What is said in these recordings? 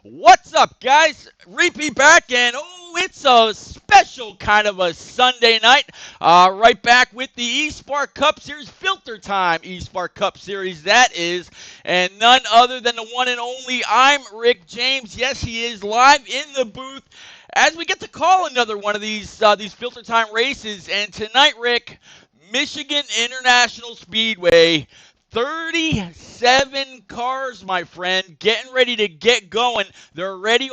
What's up, guys? Repeat back, and it's a special kind of a Sunday night. Right back with the eSpark Cup Series, Filter Time eSpark Cup Series, that is, and none other than the one and only. I'm Rick James. Yes, he is live in the booth as we get to call another one of these Filter Time races. And tonight, Rick, Michigan International Speedway. 37 cars, my friend, getting ready to get going. They're already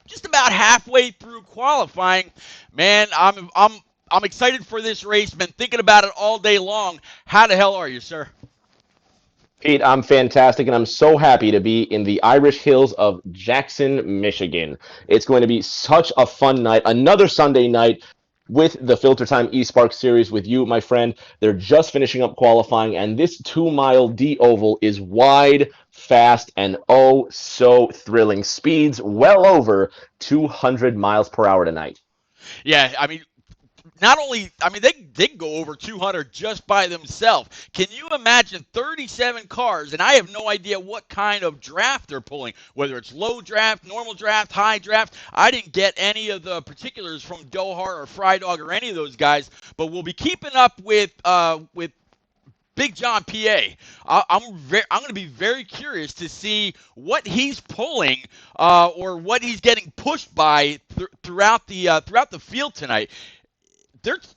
just about halfway through qualifying. Man, I'm excited for this race. Been thinking about it all day long. How the hell are you, sir? Pete, I'm fantastic, and I'm so happy to be in the Irish Hills of Jackson, Michigan. It's going to be such a fun night, another Sunday night with the Filter Time eSpark series with you, my friend. They're just finishing up qualifying, and this 2 mile D oval is wide, fast, and oh so thrilling. Speeds well over 200 miles per hour tonight. Yeah, I mean, not only, I mean, they can go over 200 just by themselves. Can you imagine 37 cars? And I have no idea what kind of draft they're pulling, whether it's low draft, normal draft, high draft. I didn't get any of the particulars from Dohar or Frydog or any of those guys, but we'll be keeping up with Big John PA. I'm going to be very curious to see what he's pulling or what he's getting pushed by throughout the field tonight.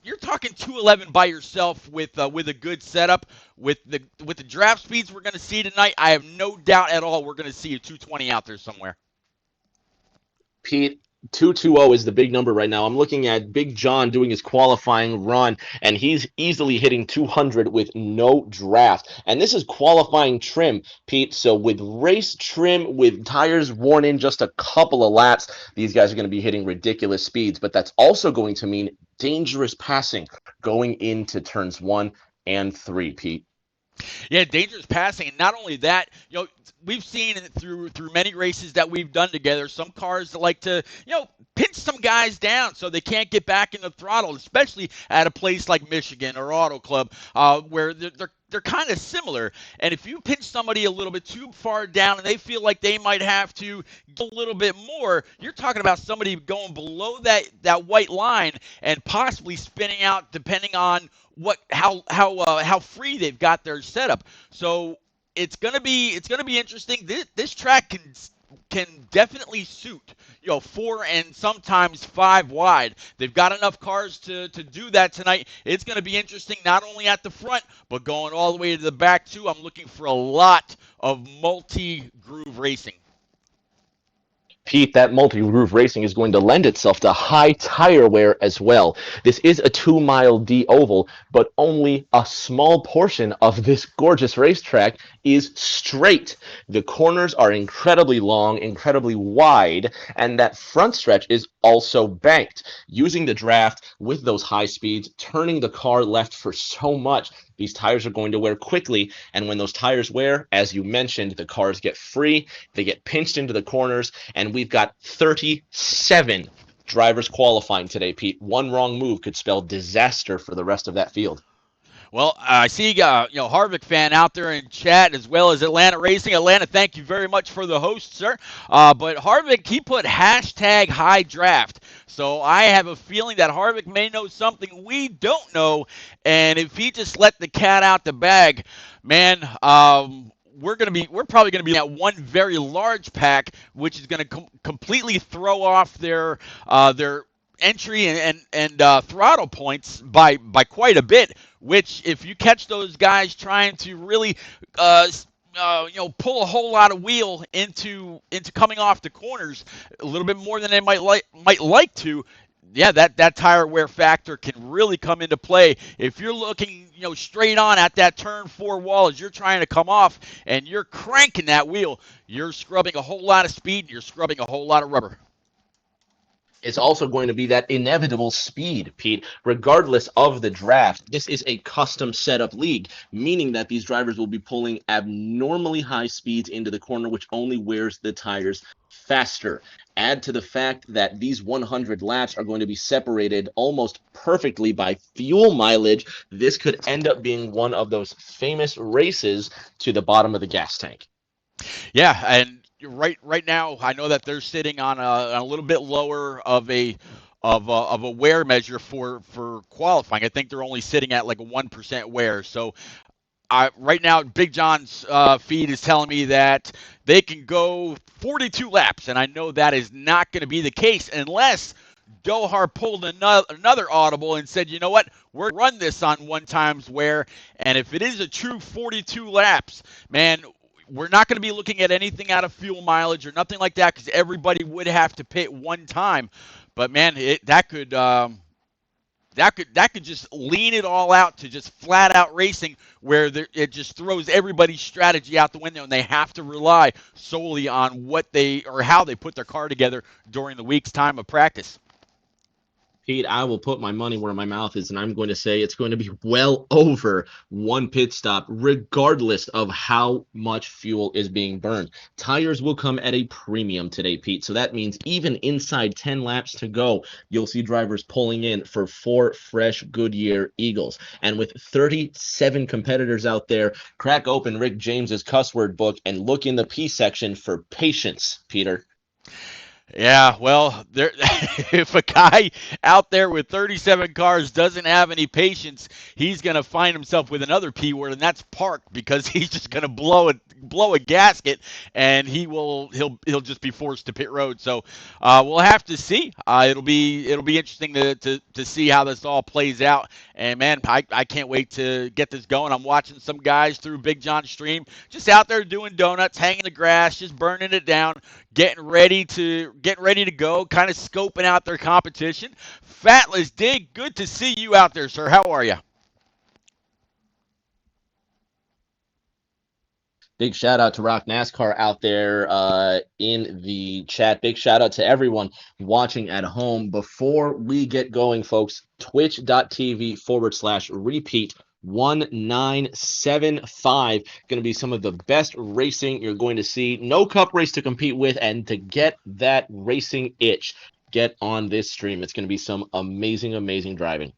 You're talking 211 by yourself with a good setup with the draft speeds we're going to see tonight. I have no doubt at all we're going to see a 220 out there somewhere. Pete, 220 is the big number right now. I'm looking at Big John doing his qualifying run, and he's easily hitting 200 with no draft. And this is qualifying trim, Pete. So with race trim, with tires worn in just a couple of laps, these guys are going to be hitting ridiculous speeds. But that's also going to mean dangerous passing going into turns 1 and 3, Pete. Yeah, dangerous passing, and not only that, we've seen it through many races that we've done together. Some cars that like to, pinch some guys down so they can't get back in the throttle, especially at a place like Michigan or Auto Club, where they're kind of similar. And if you pinch somebody a little bit too far down and they feel like they might have to get a little bit more, you're talking about somebody going below that white line and possibly spinning out depending on how free they've got their setup. So it's gonna be interesting. This track can definitely suit 4 and sometimes 5 wide. They've got enough cars to do that tonight. It's going to be interesting not only at the front but going all the way to the back too. I'm looking for a lot of multi-groove racing. Pete, that multi-groove racing is going to lend itself to high tire wear as well. This is a 2 mile D oval, but only a small portion of this gorgeous racetrack is straight. The corners are incredibly long, incredibly wide, and that front stretch is also banked. Using the draft with those high speeds, turning the car left for so much, these tires are going to wear quickly, and when those tires wear, as you mentioned, the cars get free, they get pinched into the corners, and we've got 37 drivers qualifying today, Pete. One wrong move could spell disaster for the rest of that field. Well, I see Harvick fan out there in chat as well as Atlanta Racing. Atlanta, thank you very much for the host, sir. But Harvick, he put hashtag high draft. So I have a feeling that Harvick may know something we don't know. And if he just let the cat out the bag, man, we're probably gonna be at one very large pack, which is gonna completely throw off their entry and throttle points by quite a bit. Which, if you catch those guys trying to really pull a whole lot of wheel into coming off the corners a little bit more than they might like to. Yeah, that tire wear factor can really come into play if you're looking, straight on at that turn 4 wall as you're trying to come off and you're cranking that wheel. You're scrubbing a whole lot of speed and you're scrubbing a whole lot of rubber. It's also going to be that inevitable speed, Pete, regardless of the draft. This is a custom setup league, meaning that these drivers will be pulling abnormally high speeds into the corner, which only wears the tires faster. Add to the fact that these 100 laps are going to be separated almost perfectly by fuel mileage. This could end up being one of those famous races to the bottom of the gas tank. Yeah, and right now, I know that they're sitting on a little bit lower of a wear measure for qualifying. I think they're only sitting at like a 1% wear. So right now, Big John's feed is telling me that they can go 42 laps, and I know that is not going to be the case unless Dohar pulled another audible and said, you know what, we're going to run this on one times wear, and if it is a true 42 laps, man, we're not going to be looking at anything out of fuel mileage or nothing like that because everybody would have to pit one time. But man, that could just lean it all out to just flat out racing where it just throws everybody's strategy out the window and they have to rely solely on what they or how they put their car together during the week's time of practice. Pete, I will put my money where my mouth is, and I'm going to say it's going to be well over one pit stop, regardless of how much fuel is being burned. Tires will come at a premium today, Pete. So that means even inside 10 laps to go, you'll see drivers pulling in for 4 fresh Goodyear Eagles. And with 37 competitors out there, crack open Rick James's cuss word book and look in the P section for patience, Peter. Yeah, well, if a guy out there with 37 cars doesn't have any patience, he's going to find himself with another P word, and that's park, because he's just going to blow a gasket, and he'll just be forced to pit road. So we'll have to see. It'll be interesting to see how this all plays out. And man, I can't wait to get this going. I'm watching some guys through Big John's stream, just out there doing donuts, hanging the grass, just burning it down, getting ready to go, kind of scoping out their competition. Fatless Dig, good to see you out there, sir. How are you? Big shout out to Rock NASCAR out there in the chat. Big shout out to everyone watching at home. Before we get going, folks, twitch.tv/repeat 1975. Going to be some of the best racing you're going to see. No cup race to compete with, and to get that racing itch, get on this stream. It's going to be some amazing, amazing driving.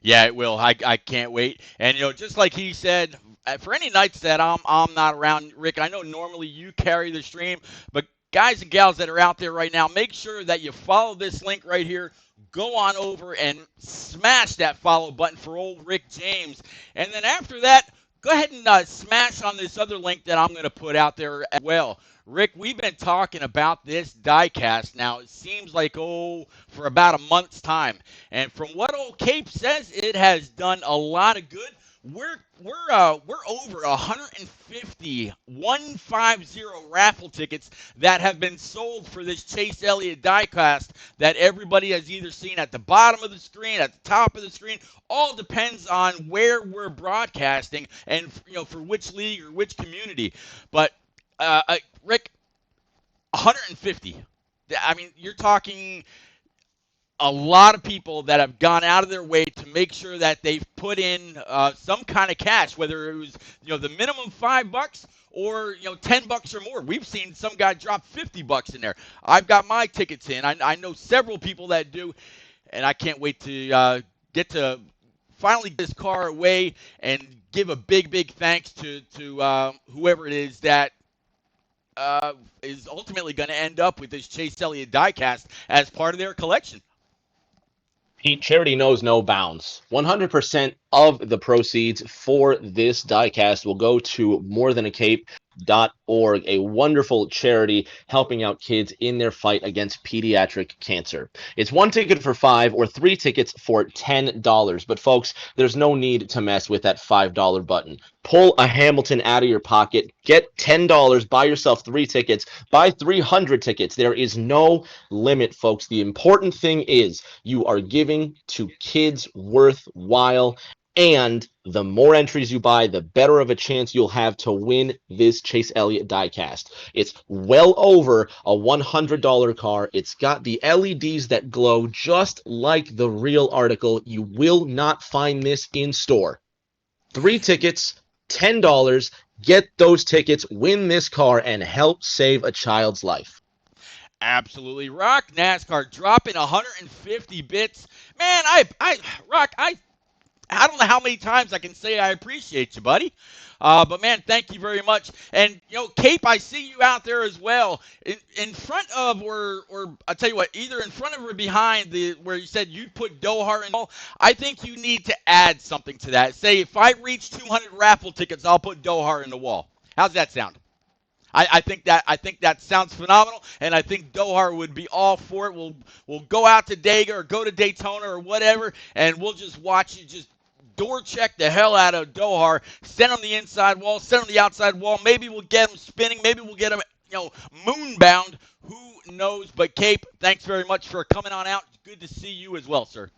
Yeah, it will. I can't wait. And just like he said, for any nights that I'm not around, Rick, I know normally you carry the stream, but guys and gals that are out there right now, make sure that you follow this link right here. Go on over and smash that follow button for old Rick James. And then after that, go ahead and smash on this other link that I'm going to put out there as well. Rick, we've been talking about this diecast now. It seems like, for about a month's time. And from what old Cape says, it has done a lot of good. We're over 150 raffle tickets that have been sold for this Chase Elliott diecast that everybody has either seen at the bottom of the screen, at the top of the screen. All depends on where we're broadcasting and for which league or which community. But Rick, 150. I mean, you're talking a lot of people that have gone out of their way to make sure that they've put in some kind of cash, whether it was the minimum $5 or $10 or more. We've seen some guy drop $50 in there. I've got my tickets in. I know several people that do, and I can't wait to get to finally get this car away and give a big thanks to whoever it is that is ultimately going to end up with this Chase Elliott diecast as part of their collection. Pete, charity knows no bounds. 100% of the proceeds for this diecast will go to morethanAcape.org, a wonderful charity helping out kids in their fight against pediatric cancer. It's 1 ticket for $5 or 3 tickets for $10. But folks, there's no need to mess with that $5 button. Pull a Hamilton out of your pocket, get $10, buy yourself 3 tickets, buy 300 tickets. There is no limit, folks. The important thing is you are giving to kids worthwhile. And the more entries you buy, the better of a chance you'll have to win this Chase Elliott diecast. It's well over a $100 car. It's got the LEDs that glow just like the real article. You will not find this in store. 3 tickets, $10. Get those tickets, win this car, and help save a child's life. Absolutely. Rock NASCAR dropping 150 bits. Man, Rock, I don't know how many times I can say I appreciate you, buddy. But man, thank you very much. And Cape, I see you out there as well, in front of, or I tell you what, either in front of or behind the where you said you'd put Dohar in. I think you need to add something to that. Say if I reach 200 raffle tickets, I'll put Dohar in the wall. How's that sound? I think that sounds phenomenal, and I think Dohar would be all for it. We'll go out to Dega or go to Daytona or whatever, and we'll just watch you just door check the hell out of Dohar, send him the inside wall, send him the outside wall. Maybe we'll get him spinning. Maybe we'll get him, moonbound. Who knows? But Cape, thanks very much for coming on out. Good to see you as well, sir.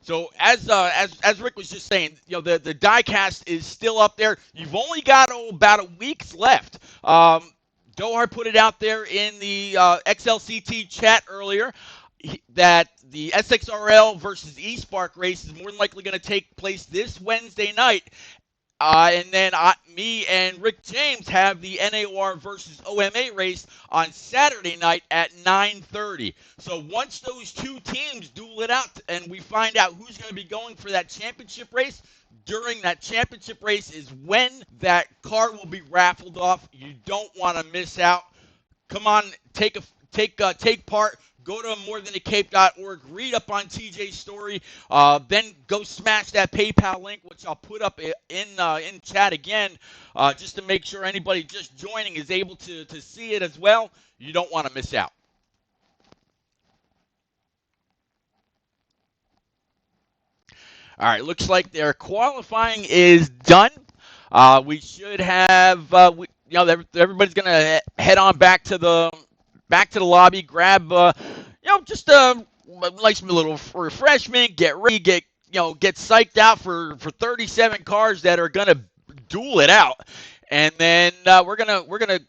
So as Rick was just saying, the diecast is still up there. You've only got about a week's left. Dohar put it out there in the XLCT chat earlier that the SXRL versus eSpark race is more than likely going to take place this Wednesday night. And then me and Rick James have the NAR versus OMA race on Saturday night at 9:30. So once those two teams duel it out and we find out who's going to be going for that championship race, during that championship race is when that car will be raffled off. You don't want to miss out. Come on, take part. Go to morethanthecape.org, read up on TJ's story, then go smash that PayPal link, which I'll put up in chat again, just to make sure anybody just joining is able to see it as well. You don't want to miss out. All right, looks like their qualifying is done. We should have, everybody's gonna head on back to the lobby, grab, just a nice little refreshment, get ready, get psyched out for 37 cars that are gonna duel it out, and then we're gonna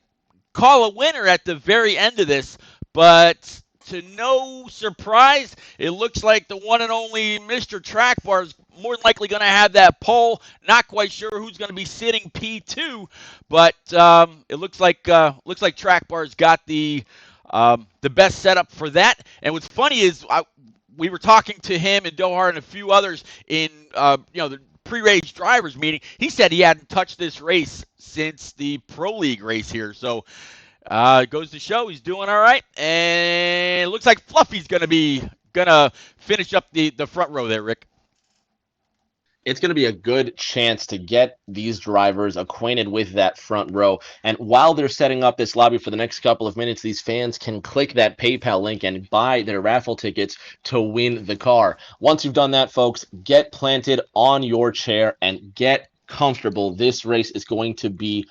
call a winner at the very end of this. But to no surprise, it looks like the one and only Mr. Trackbar is more than likely going to have that pole. Not quite sure who's going to be sitting P2, but it looks like Trackbar's got the best setup for that. And what's funny is we were talking to him and Dohar and a few others in the pre-race drivers meeting. He said he hadn't touched this race since the Pro League race here. So it goes to show he's doing all right. And it looks like Fluffy's gonna finish up the front row there, Rick. It's going to be a good chance to get these drivers acquainted with that front row. And while they're setting up this lobby for the next couple of minutes, these fans can click that PayPal link and buy their raffle tickets to win the car. Once you've done that, folks, get planted on your chair and get comfortable. This race is going to be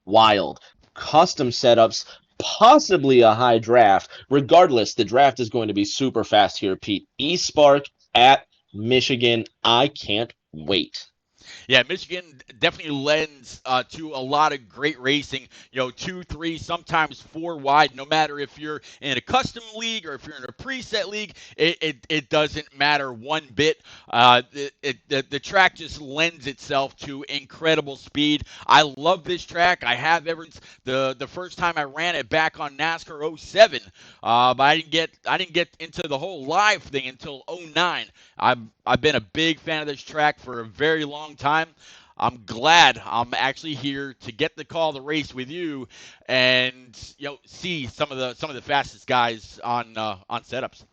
wild. Custom setups, possibly a high draft. Regardless, the draft is going to be super fast here, Pete. eSpark at Michigan. I can't wait. Yeah, Michigan definitely lends to a lot of great racing. 2, 3, sometimes 4 wide. No matter if you're in a custom league or if you're in a preset league, it doesn't matter one bit. The track just lends itself to incredible speed. I love this track. I have ever since the first time I ran it back on NASCAR '07. But I didn't get into the whole live thing until '09. I've been a big fan of this track for a very long time. I'm glad I'm actually here to get the call to race with you, and see some of the fastest guys on setups.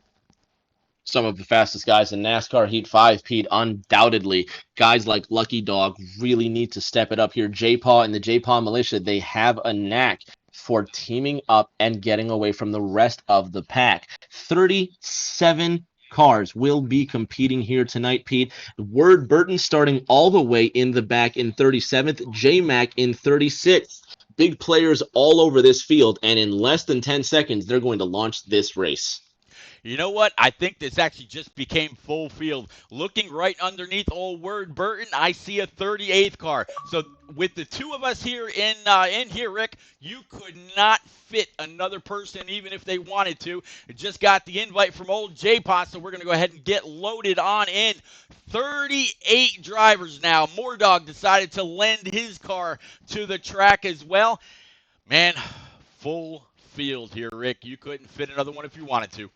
Some of the fastest guys in NASCAR Heat 5, Pete, undoubtedly. Guys like Lucky Dog really need to step it up here. J-Paw and the J-Paw Militia, they have a knack for teaming up and getting away from the rest of the pack. 37 cars will be competing here tonight, Pete. Word Burton starting all the way in the back in 37th, J-Mac in 36th. Big players all over this field, and in less than 10 seconds, they're going to launch this race. You know what? I think this actually just became full field. Looking right underneath old Word Burton, I see a 38th car. So with the two of us here in here, Rick, you could not fit another person even if they wanted to. Just got the invite from old J-Pot, so we're going to go ahead and get loaded on in. 38 drivers now. Moordog decided to lend his car to the track as well. Man, full field here, Rick. You couldn't fit another one if you wanted to.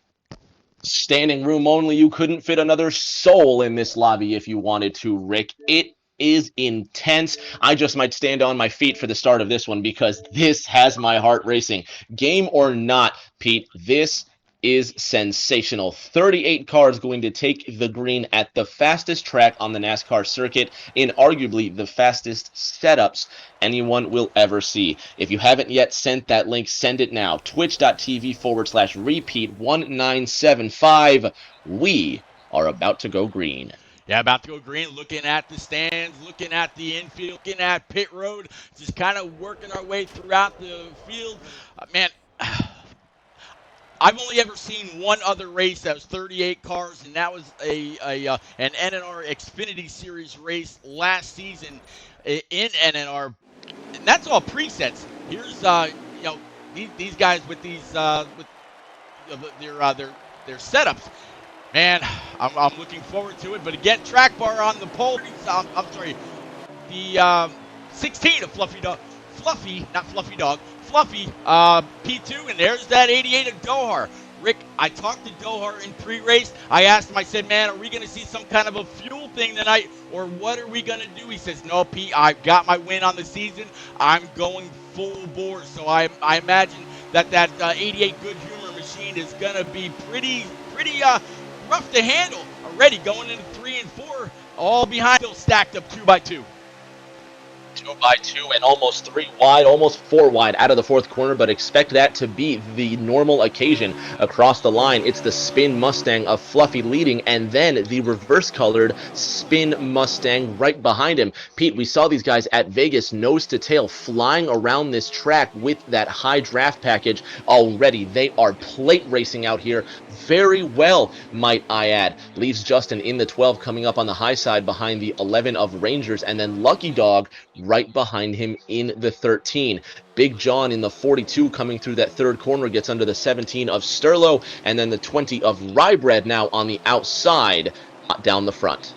Standing room only. You couldn't fit another soul in this lobby if you wanted to, Rick. It is intense. I just might stand on my feet for the start of this one because this has my heart racing. Game or not, Pete, this is sensational. 38 cars going to take the green at the fastest track on the NASCAR circuit in arguably the fastest setups anyone will ever see. If you haven't yet sent that link, send it now. Twitch.tv/repeat 1975. We are about to go green. Yeah, about to go green, looking at the stands, looking at the infield, looking at pit road, just kind of working our way throughout the field. Man, I've only ever seen one other race that was 38 cars, and that was an NNR Xfinity Series race last season in NNR, and that's all presets. Here's you know these guys with these with their setups. Man, I'm looking forward to it. But again, track bar on the pole. I'm sorry, the 16 of Fluffy, not Fluffy Dog, Fluffy, P2, and there's that 88 of Dohar. Rick, I talked to Dohar in pre-race. I asked him, I said, man, are we going to see some kind of a fuel thing tonight, or what are we going to do? He says, no, Pete, I've got my win on the season. I'm going full bore. So I imagine that 88 Good Humor machine is going to be pretty rough to handle already going into 3 and 4, all behind, still stacked up 2 by 2. 2x2 and almost 3 wide, almost 4 wide out of the fourth corner, but expect that to be the normal occasion across the line. It's the Spin Mustang of Fluffy leading, and then the reverse-colored Spin Mustang right behind him. Pete, we saw these guys at Vegas nose to tail flying around this track with that high draft package already. They are plate racing out here very well, might I add. Leaves Justin in the 12 coming up on the high side behind the 11 of Rangers, and then Lucky Dog right behind him in the 13. Big John in the 42 coming through that third corner gets under the 17 of Sterlo, and then the 20 of Rybread now on the outside down the front.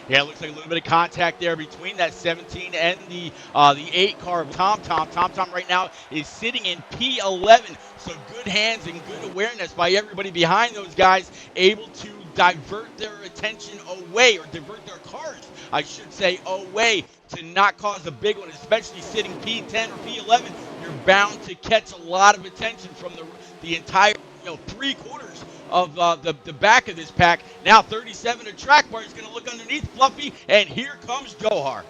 Yeah, it looks like a little bit of contact there between that 17 and the 8 car of Tom Tom. Tom Tom right now is sitting in P11, so good hands and good awareness by everybody behind those guys, able to divert their attention away, or divert their cars, I should say, away to not cause a big one, especially sitting P10 or P11. You're bound to catch a lot of attention from the entire 3/4 of the back of this pack. Now 37 to track bar is going to look underneath Fluffy, and here comes Dohar.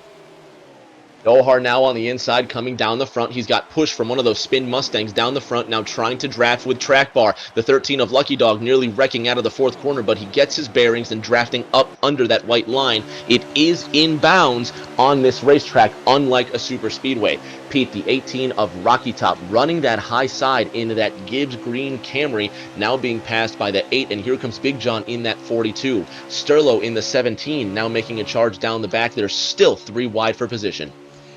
Dohar now on the inside coming down the front. He's got push from one of those Spin Mustangs down the front, now trying to draft with track bar. The 13 of Lucky Dog nearly wrecking out of the fourth corner, but he gets his bearings and drafting up under that white line. It is in bounds on this racetrack, unlike a super speedway. Pete, the 18 of Rocky Top, running that high side into that Gibbs green Camry, now being passed by the 8, and here comes Big John in that 42. Sterlo in the 17, now making a charge down the back. They're still 3 wide for position.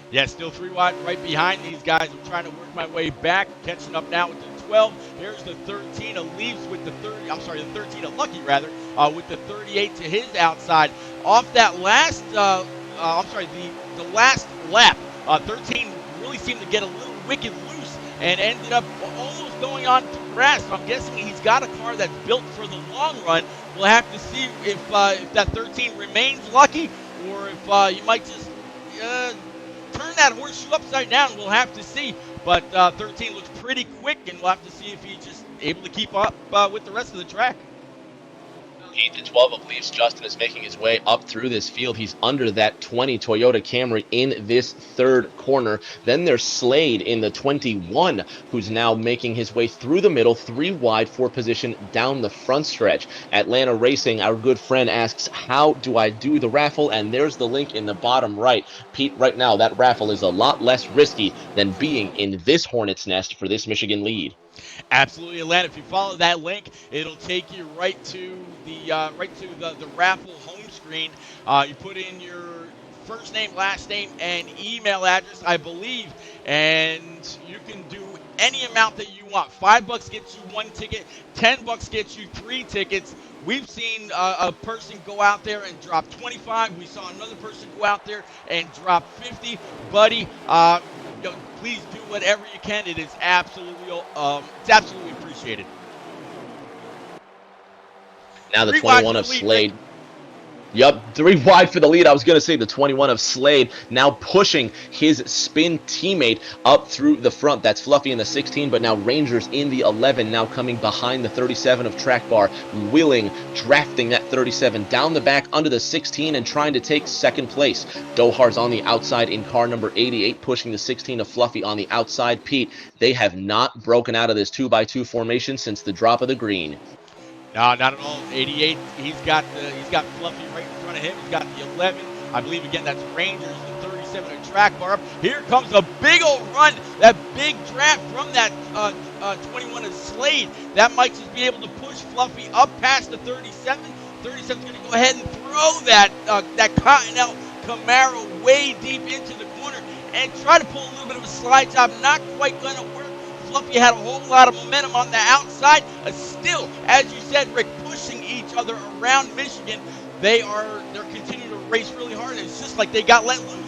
Yeah, still 3 wide right behind these guys. I'm trying to work my way back, catching up now with the 12. Here's the 13 of Leafs with the 30. I'm sorry, the 13 of Lucky rather, with the 38 to his outside. Off that last, the last lap, 13 really seemed to get a little wicked loose and ended up almost going on to grass. So I'm guessing he's got a car that's built for the long run. We'll have to see if that 13 remains lucky, or if you might just turn that horseshoe upside down. We'll have to see. But 13 looks pretty quick, and we'll have to see if he's just able to keep up with the rest of the track. 8 to 12 of Leafs. Justin is making his way up through this field. He's under that 20 Toyota Camry in this third corner. Then there's Slade in the 21, who's now making his way through the middle, 3 wide for position down the front stretch. Atlanta Racing, our good friend, asks, how do I do the raffle? And there's the link in the bottom right. Pete, right now, that raffle is a lot less risky than being in this hornet's nest for this Michigan lead. Absolutely, Atlanta. If you follow that link, it'll take you right to the raffle home screen. You put in your first name, last name, and email address, I believe, and you can do any amount that you want. $5 gets you 1 ticket. $10 gets you 3 tickets. We've seen a person go out there and drop 25. We saw another person go out there and drop 50. Buddy, please do whatever you can. It is absolutely appreciated. Now the 3 wide 21 for of the lead, Rick. Slade. Yep, 3 wide for the lead. I was going to say the 21 of Slade now pushing his spin teammate up through the front. That's Fluffy in the 16, but now Rangers in the 11, now coming behind the 37 of Track Bar. Willing, drafting that 37 down the back under the 16 and trying to take second place. Dohar's on the outside in car number 88, pushing the 16 of Fluffy on the outside. Pete, they have not broken out of this 2x2 formation since the drop of the green. No, not at all. 88. He's got Fluffy right in front of him. He's got the 11. I believe again that's Rangers. The 37 a track bar up. Here comes a big old run. That big draft from that 21 of Slade. That might just be able to push Fluffy up past the 37. 37's going to go ahead and throw that Continental Camaro way deep into the corner and try to pull a little bit of a slide job. Not quite going to work. Fluffy had a whole lot of momentum on the outside. Still, as you said, Rick, pushing each other around Michigan. They're continuing to race really hard. It's just like they got let loose.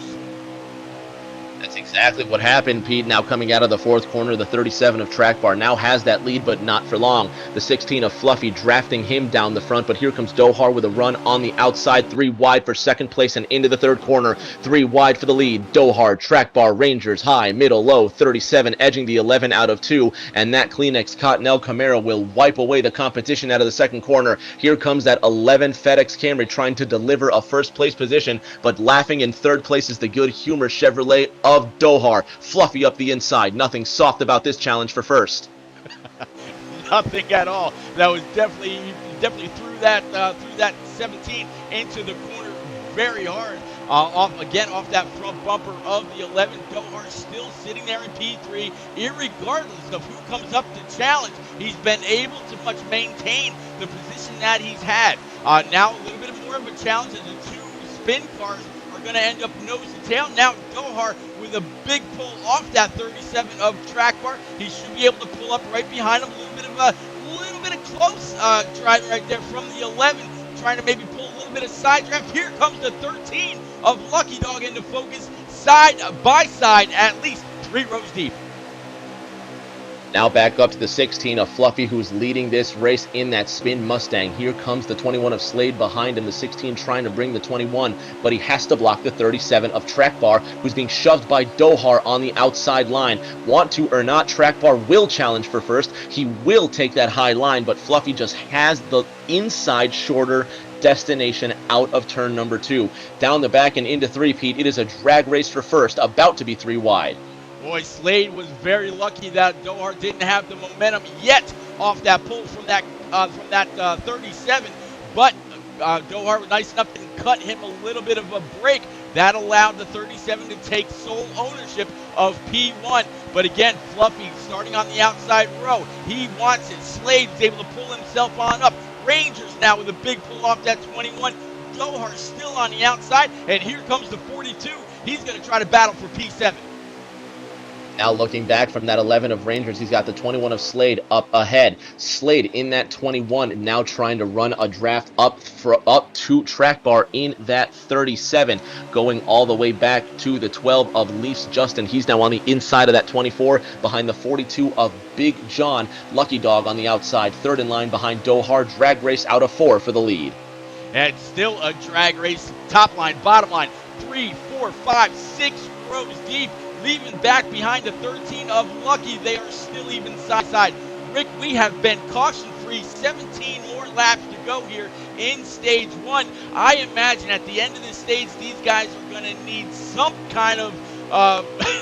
That's exactly what happened, Pete. Now coming out of the fourth corner, the 37 of Track Bar now has that lead, but not for long. The 16 of Fluffy drafting him down the front, but here comes Dohar with a run on the outside, 3 wide for second place and into the third corner. 3 wide for the lead. Dohar, Track Bar, Rangers, high, middle, low, 37 edging the 11 out of 2, and that Kleenex Cottonelle Camaro will wipe away the competition out of the second corner. Here comes that 11 FedEx Camry trying to deliver a first place position, but laughing in third place is the good humor Chevrolet of Dohar. Fluffy up the inside. Nothing soft about this challenge for first. Nothing at all. That was definitely threw that 17 into the corner very hard. Off that front bumper of the 11. Dohar still sitting there in P3, irregardless of who comes up to challenge. He's been able to much maintain the position that he's had. Now a little bit more of a challenge as the 2 spin cars are going to end up nose to tail. Now Dohar with a big pull off that 37 of Track Bar. He should be able to pull up right behind him. A little bit of close driving right there from the 11, trying to maybe pull a little bit of side draft. Here comes the 13 of Lucky Dog into focus, side by side, at least 3 rows deep. Now back up to the 16 of Fluffy, who's leading this race in that spin Mustang. Here comes the 21 of Slade behind him. The 16 trying to bring the 21, but he has to block the 37 of Track Bar, who's being shoved by Dohar on the outside line. Want to or not, Track Bar will challenge for first. He will take that high line, but Fluffy just has the inside shorter destination out of turn number 2. Down the back and into 3, Pete. It is a drag race for first, about to be 3 wide. Boy, Slade was very lucky that Dohar didn't have the momentum yet off that pull from that 37, but Dohar was nice enough to cut him a little bit of a break. That allowed the 37 to take sole ownership of P1. But again, Fluffy starting on the outside row. He wants it. Slade is able to pull himself on up. Rangers now with a big pull off that 21. Dohar still on the outside, and here comes the 42. He's going to try to battle for P7. Now looking back from that 11 of Rangers, he's got the 21 of Slade up ahead. Slade in that 21, now trying to run a draft up to Track Bar in that 37, going all the way back to the 12 of Leafs Justin. He's now on the inside of that 24, behind the 42 of Big John. Lucky Dog on the outside, third in line behind Dohar. Drag race out of 4 for the lead. And still a drag race, top line, bottom line, 3, 4, 5, 6 rows deep. Leaving back behind the 13 of Lucky, they are still even side. Rick, we have been caution-free, 17 more laps to go here in stage 1. I imagine at the end of this stage, these guys are going to need some kind of,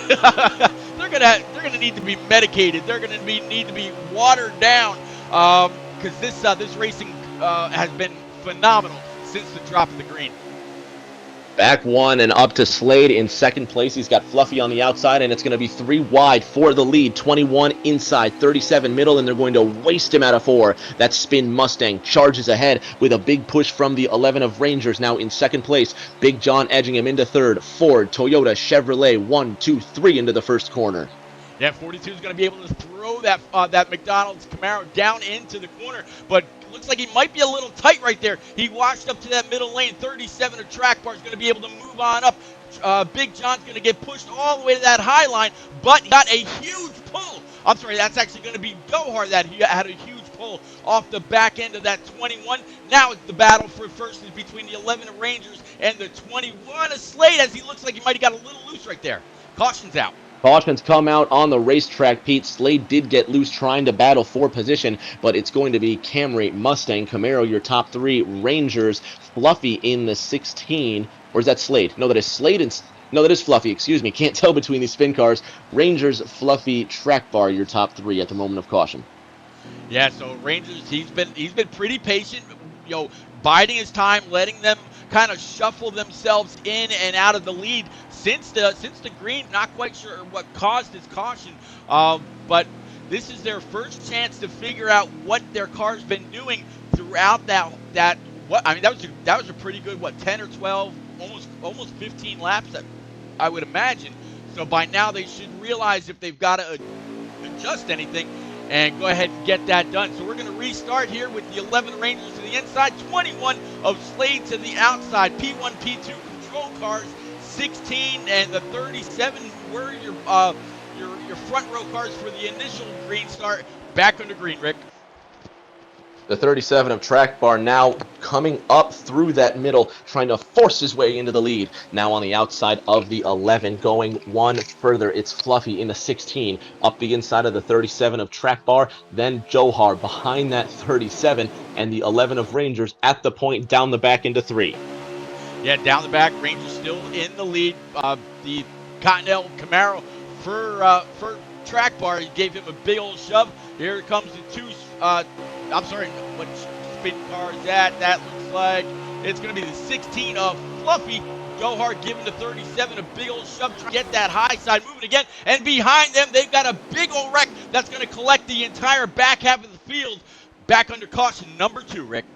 they're going to need to be medicated. They're going to need to be watered down because this racing has been phenomenal since the drop of the green. Back 1 and up to Slade in second place. He's got Fluffy on the outside, and it's going to be 3 wide for the lead. 21 inside, 37 middle, and they're going to waste him out of 4. That spin Mustang charges ahead with a big push from the 11 of Rangers now in second place. Big John edging him into third. Ford, Toyota, Chevrolet, 1, 2, 3 into the first corner. Yeah, 42 is going to be able to throw that McDonald's Camaro down into the corner, but looks like he might be a little tight right there. He washed up to that middle lane. 37 of Track Bar is going to be able to move on up. Big John's going to get pushed all the way to that high line, but he got a huge pull. I'm sorry, that's actually going to be Dohar that he had a huge pull off the back end of that 21. Now it's the battle for first is between the 11 of Rangers and the 21 of Slade, as he looks like he might have got a little loose right there. Caution's out. Cautions come out on the racetrack, Pete. Slade did get loose trying to battle for position, but it's going to be Camry, Mustang, Camaro, your top three. Rangers, Fluffy in the 16. Or is that Slade? No, that is Slade and... No, that is Fluffy. Excuse me. Can't tell between these spin cars. Rangers, Fluffy, Track Bar, your top three at the moment of caution. Yeah, so Rangers, he's been pretty patient, biding his time, letting them kind of shuffle themselves in and out of the lead since the green. Not quite sure what caused his caution, but this is their first chance to figure out what their car's been doing throughout that. What I mean, that was a pretty good 10 or 12, almost 15 laps, that I would imagine. So by now they should realize if they've got to adjust anything and go ahead and get that done. So we're going to restart here with the 11 Rangers to the inside, 21 of Slade to the outside. P1, P2 control cars, 16 and the 37 were your front row cars for the initial green start. Back on the green, Rick. The 37 of Track Bar now coming up through that middle, trying to force his way into the lead. Now on the outside of the 11, going one further, it's Fluffy in the 16, up the inside of the 37 of Track Bar, then Johar behind that 37, and the 11 of Rangers at the point down the back into 3. Yeah, down the back, Rangers still in the lead. The Continental Camaro for Track Bar, he gave him a big old shove. Here comes the two. I'm sorry, what spin car is that? That looks like it's going to be the 16 of Fluffy. Johar giving the 37 a big old shove, trying to get that high side moving again. And behind them, they've got a big old wreck that's going to collect the entire back half of the field. Back under caution, number 2, Rick.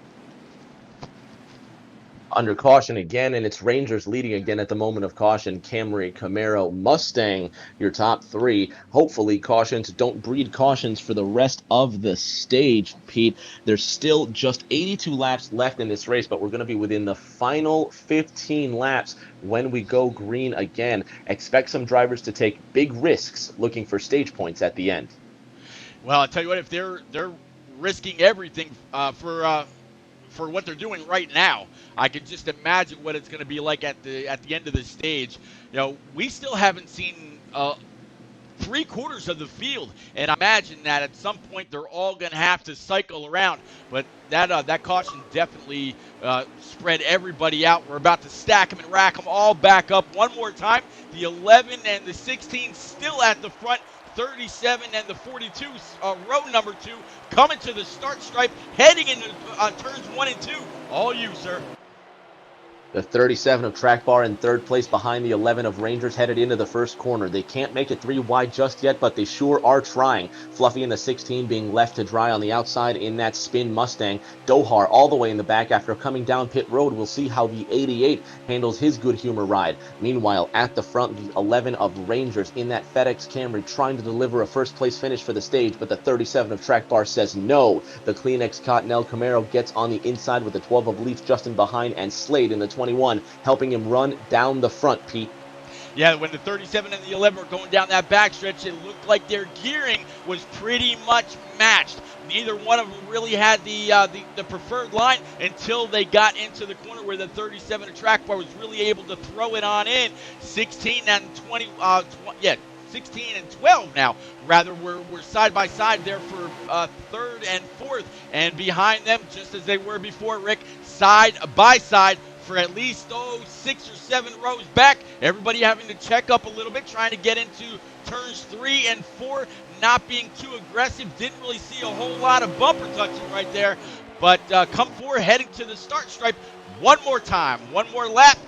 Under caution again, and it's Rangers leading again at the moment of caution. Camry, Camaro, Mustang, your top three. Hopefully cautions don't breed cautions for the rest of the stage, Pete. There's still just 82 laps left in this race, but we're going to be within the final 15 laps when we go green again. Expect some drivers to take big risks looking for stage points at the end. Well, I'll tell you what, if they're risking everything for what they're doing right now, I can just imagine what it's going to be like at the end of the stage. We still haven't seen 3/4 of the field, and I imagine that at some point they're all going to have to cycle around. But that caution definitely spread everybody out. We're about to stack them and rack them all back up one more time. The 11 and the 16 still at the front. 37 and the 42, row number 2, coming to the start stripe, heading into turns 1 and 2. All you, sir. The 37 of Track Bar in third place behind the 11 of Rangers headed into the first corner. They can't make it 3 wide just yet, but they sure are trying. Fluffy in the 16 being left to dry on the outside in that spin Mustang. Johar all the way in the back after coming down pit road. We'll see how the 88 handles his good humor ride. Meanwhile, at the front, the 11 of Rangers in that FedEx Camry trying to deliver a first place finish for the stage, but the 37 of Track Bar says no. The Kleenex Continental Camaro gets on the inside with the 12 of Leaf Justin behind, and Slade in the 21, helping him run down the front, Pete. Yeah, when the 37 and the 11 were going down that backstretch, it looked like their gearing was pretty much matched. Neither one of them really had the preferred line until they got into the corner where the 37 Track Bar was really able to throw it on in. 16 and 16 and 12 now. Rather, we're side by side there for third and fourth, and behind them, just as they were before, Rick, side by side for at least 6 or 7 rows back. Everybody having to check up a little bit, trying to get into turns 3 and 4, not being too aggressive. Didn't really see a whole lot of bumper touching right there, but come forward, heading to the start stripe one more time. One more lap.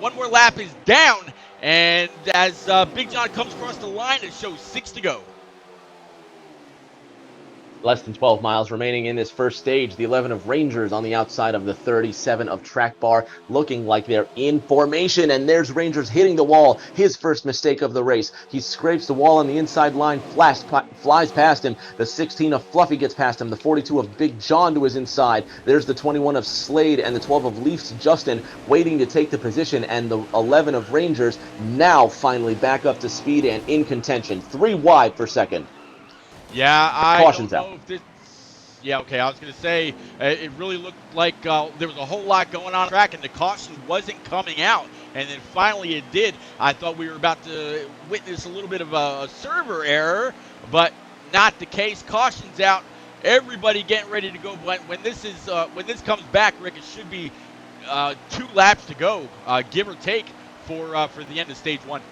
One more lap is down, and as Big John comes across the line, it shows 6 to go. Less than 12 miles remaining in this first stage. The 11 of Rangers on the outside of the 37 of Track Bar, looking like they're in formation, and there's Rangers hitting the wall. His first mistake of the race. He scrapes the wall on the inside line, flies past him. The 16 of Fluffy gets past him. The 42 of Big John to his inside. There's the 21 of Slade and the 12 of Leafs Justin waiting to take the position, and the 11 of Rangers now finally back up to speed and in contention. 3 wide for second. Yeah, I Caution's don't know out. if this... Yeah, okay. I was going to say it really looked like there was a whole lot going on track, and the caution wasn't coming out. And then finally it did. I thought we were about to witness a little bit of a server error, but not the case. Caution's out. Everybody getting ready to go. But when this comes back, Rick, it should be 2 laps to go, give or take, for the end of stage one.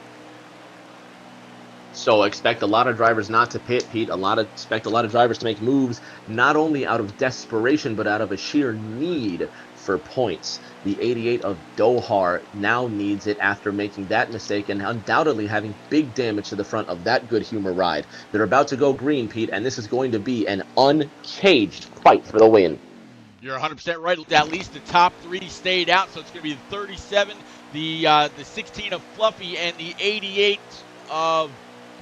So expect a lot of drivers not to pit, Pete. Expect a lot of drivers to make moves, not only out of desperation, but out of a sheer need for points. The 88 of Dohar now needs it after making that mistake and undoubtedly having big damage to the front of that good humor ride. They're about to go green, Pete, and this is going to be an uncaged fight for the win. You're 100% right. At least the top 3 stayed out, so it's going to be the 37, the 16 of Fluffy, and the 88 of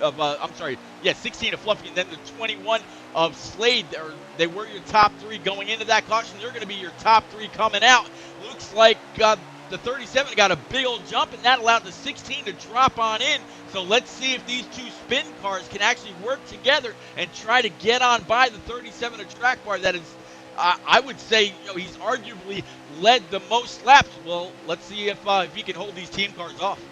I'm sorry, yeah, 16 of Fluffy, and then the 21 of Slade. They were your top 3 going into that caution. They're going to be your top 3 coming out. Looks like the 37 got a big old jump, and that allowed the 16 to drop on in. So let's see if these 2 spin cars can actually work together and try to get on by the 37 of Track Bar. That is, I would say, he's arguably led the most laps. Well, let's see if he can hold these team cars off.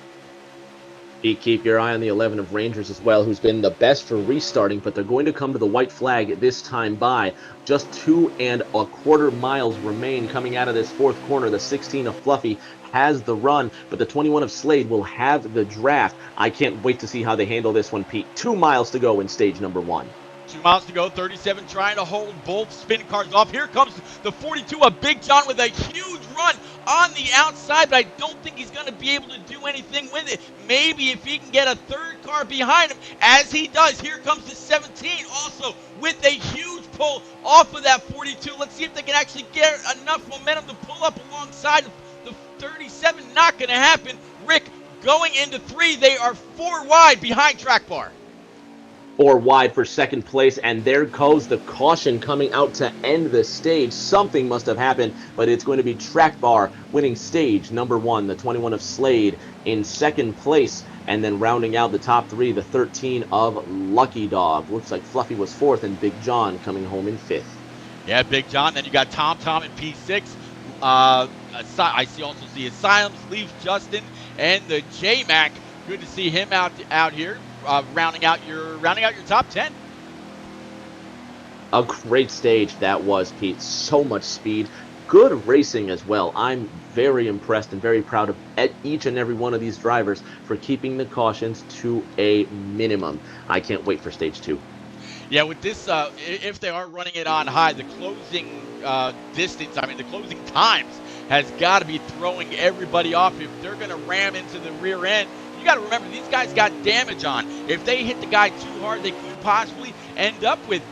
Keep your eye on the 11 of Rangers as well, who's been the best for restarting, but they're going to come to the white flag this time by. Just 2.25 miles remain coming out of this fourth corner. The 16 of Fluffy has the run, but the 21 of Slade will have the draft. I can't wait to see how they handle this one, Pete. 2 miles to go in stage number 1. 2 miles to go, 37 trying to hold both spin cars off. Here comes the 42 of Big John with a huge run on the outside, but I don't think he's going to be able to do anything with it. Maybe if he can get a third car behind him, as he does. Here comes the 17 also with a huge pull off of that 42. Let's see if they can actually get enough momentum to pull up alongside the 37. Not going to happen. Rick, going into 3, they are 4 wide behind Track Bar. 4 wide for second place, and there goes the caution coming out to end the stage. Something must have happened, but it's going to be Track Bar winning stage number 1, the 21 of Slade in second place, and then rounding out the top 3, the 13 of Lucky Dog. Looks like Fluffy was 4th, and Big John coming home in 5th. Yeah, Big John. Then you got Tom in P6. I also see Asylums, Leaf Justin, and the J-Mac. Good to see him out here. Rounding out your top 10. A great stage that was, Pete. So much speed. Good racing as well. I'm very impressed and very proud of each and every one of these drivers for keeping the cautions to a minimum. I can't wait for stage 2. Yeah, with this, if they are running it on high, the closing the closing times has got to be throwing everybody off. If they're going to ram into the rear end, you got to remember, these guys got damage on. If they hit the guy too hard, they could possibly end up with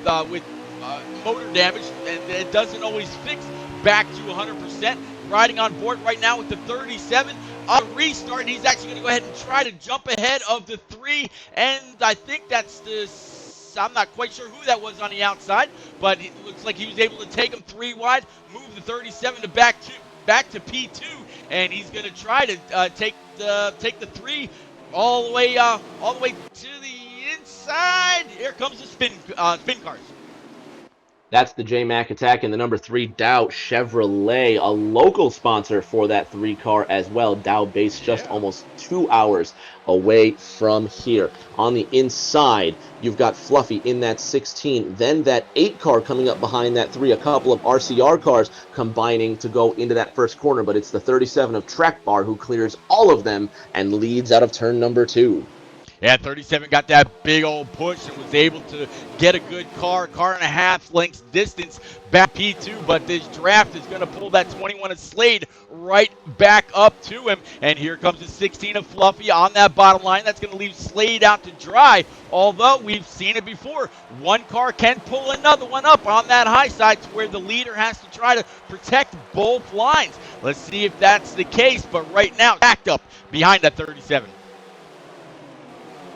motor damage, and it doesn't always fix back to 100%. Riding on board right now with the 37. On restart, he's actually going to go ahead and try to jump ahead of the 3, and I think I'm not quite sure who that was on the outside, but it looks like he was able to take him 3 wide, move the 37 to back to P2, and he's going to try to take the 3 all the way to the inside. Here comes the spin cars. That's the J-Mac attack, and the number 3 Dow Chevrolet, a local sponsor for that 3 car as well. Dow based just almost 2 hours away from here. On the inside, you've got Fluffy in that 16, then that 8 car coming up behind that 3, a couple of RCR cars combining to go into that first corner, but it's the 37 of Track Bar who clears all of them and leads out of turn number 2. Yeah, 37 got that big old push and was able to get a good car and a half lengths distance back P2, but this draft is going to pull that 21 of Slade right back up to him, and here comes the 16 of Fluffy on that bottom line. That's going to leave Slade out to dry, although we've seen it before. One car can pull another one up on that high side to where the leader has to try to protect both lines. Let's see if that's the case, but right now, backed up behind that 37.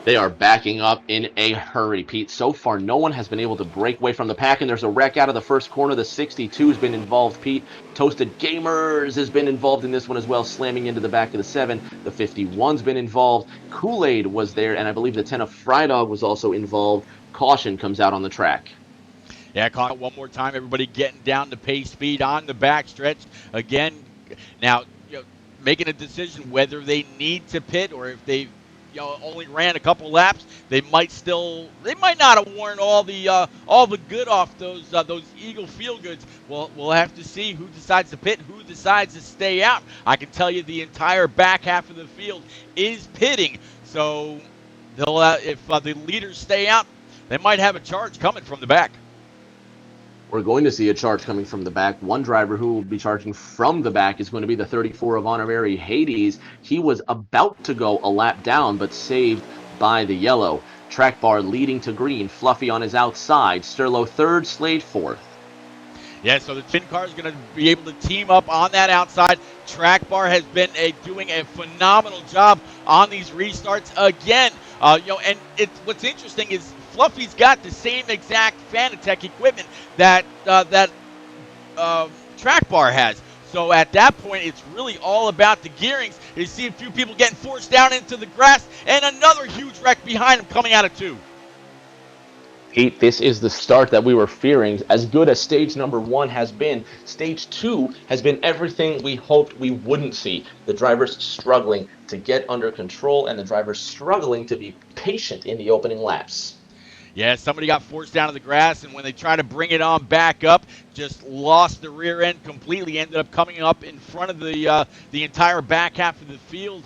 They are backing up in a hurry, Pete. So far, no one has been able to break away from the pack, and there's a wreck out of the first corner. The 62 has been involved, Pete. Toasted Gamers has been involved in this one as well, slamming into the back of the 7. The 51's been involved. Kool-Aid was there, and I believe the 10 of Frydog was also involved. Caution comes out on the track. Yeah, caught one more time. Everybody getting down to pace speed on the backstretch. Again, now, making a decision whether they need to pit or if they only ran a couple laps, they might not have worn all the good off those Eagle feel goods. We'll have to see who decides to pit, who decides to stay out. I can tell you the entire back half of the field is pitting. So they'll if the leaders stay out, they might have a charge coming from the back. We're going to see a charge coming from the back. One driver who will be charging from the back is going to be the 34 of Honorary Hades. He was about to go a lap down, but saved by the yellow. Track bar leading to green. Fluffy on his outside. Sterlo third, Slade fourth. Yeah, so the twin car is going to be able to team up on that outside. Track bar has been doing a phenomenal job on these restarts again. And what's interesting is Fluffy's got the same exact Fanatec equipment that Track bar has. So at that point, it's really all about the gearings. You see a few people getting forced down into the grass, and another huge wreck behind him coming out of two. Pete, this is the start that we were fearing. As good as stage number 1 has been, stage 2 has been everything we hoped we wouldn't see. The drivers struggling to get under control and the drivers struggling to be patient in the opening laps. Yeah, somebody got forced down to the grass, and when they tried to bring it on back up, just lost the rear end completely. Ended up coming up in front of the entire back half of the field.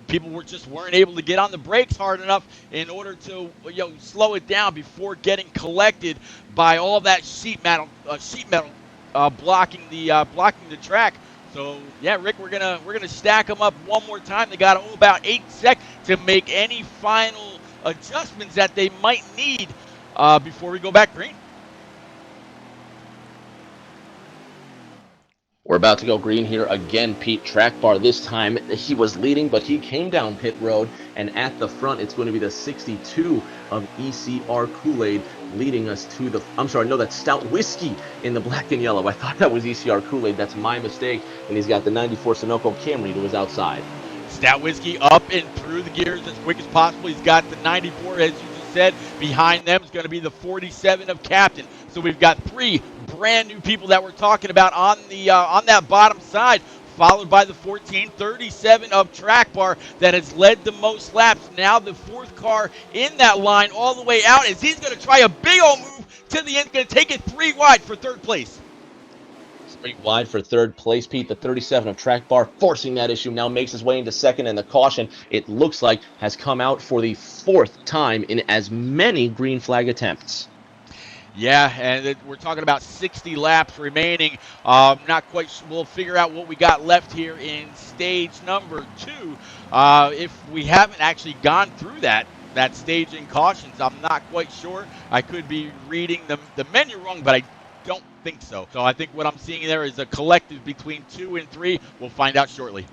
People weren't able to get on the brakes hard enough in order to slow it down before getting collected by all that sheet metal blocking the track. So yeah, Rick, we're gonna stack them up one more time. They got about 8 seconds to make any final adjustments that they might need before we go back green. We're about to go green here again, Pete. Track bar this time. He was leading, but he came down pit road, and at the front, it's going to be the 62 of ECR Kool-Aid leading us to the... I'm sorry, no, that's Stout Whiskey in the black and yellow. I thought that was ECR Kool-Aid. That's my mistake. And he's got the 94 Sunoco Camry to his outside. Stout Whiskey up and through the gears as quick as possible. He's got the 94, as you just said. Behind them is going to be the 47 of Captain. So we've got 3 brand new people that we're talking about on that bottom side, followed by the 1437 of Track Bar that has led the most laps. Now the 4th car in that line all the way out as he's going to try a big old move to the end, going to take it 3 wide for 3rd place. 3 wide for 3rd place, Pete. The 37 of Track Bar forcing that issue now makes his way into 2nd, and the caution, it looks like, has come out for the 4th time in as many green flag attempts. Yeah, and we're talking about 60 laps remaining. Not quite. We'll figure out what we got left here in stage number 2. If we haven't actually gone through that stage in cautions, I'm not quite sure. I could be reading the menu wrong, but I don't think so. So I think what I'm seeing there is a collective between 2 and 3. We'll find out shortly.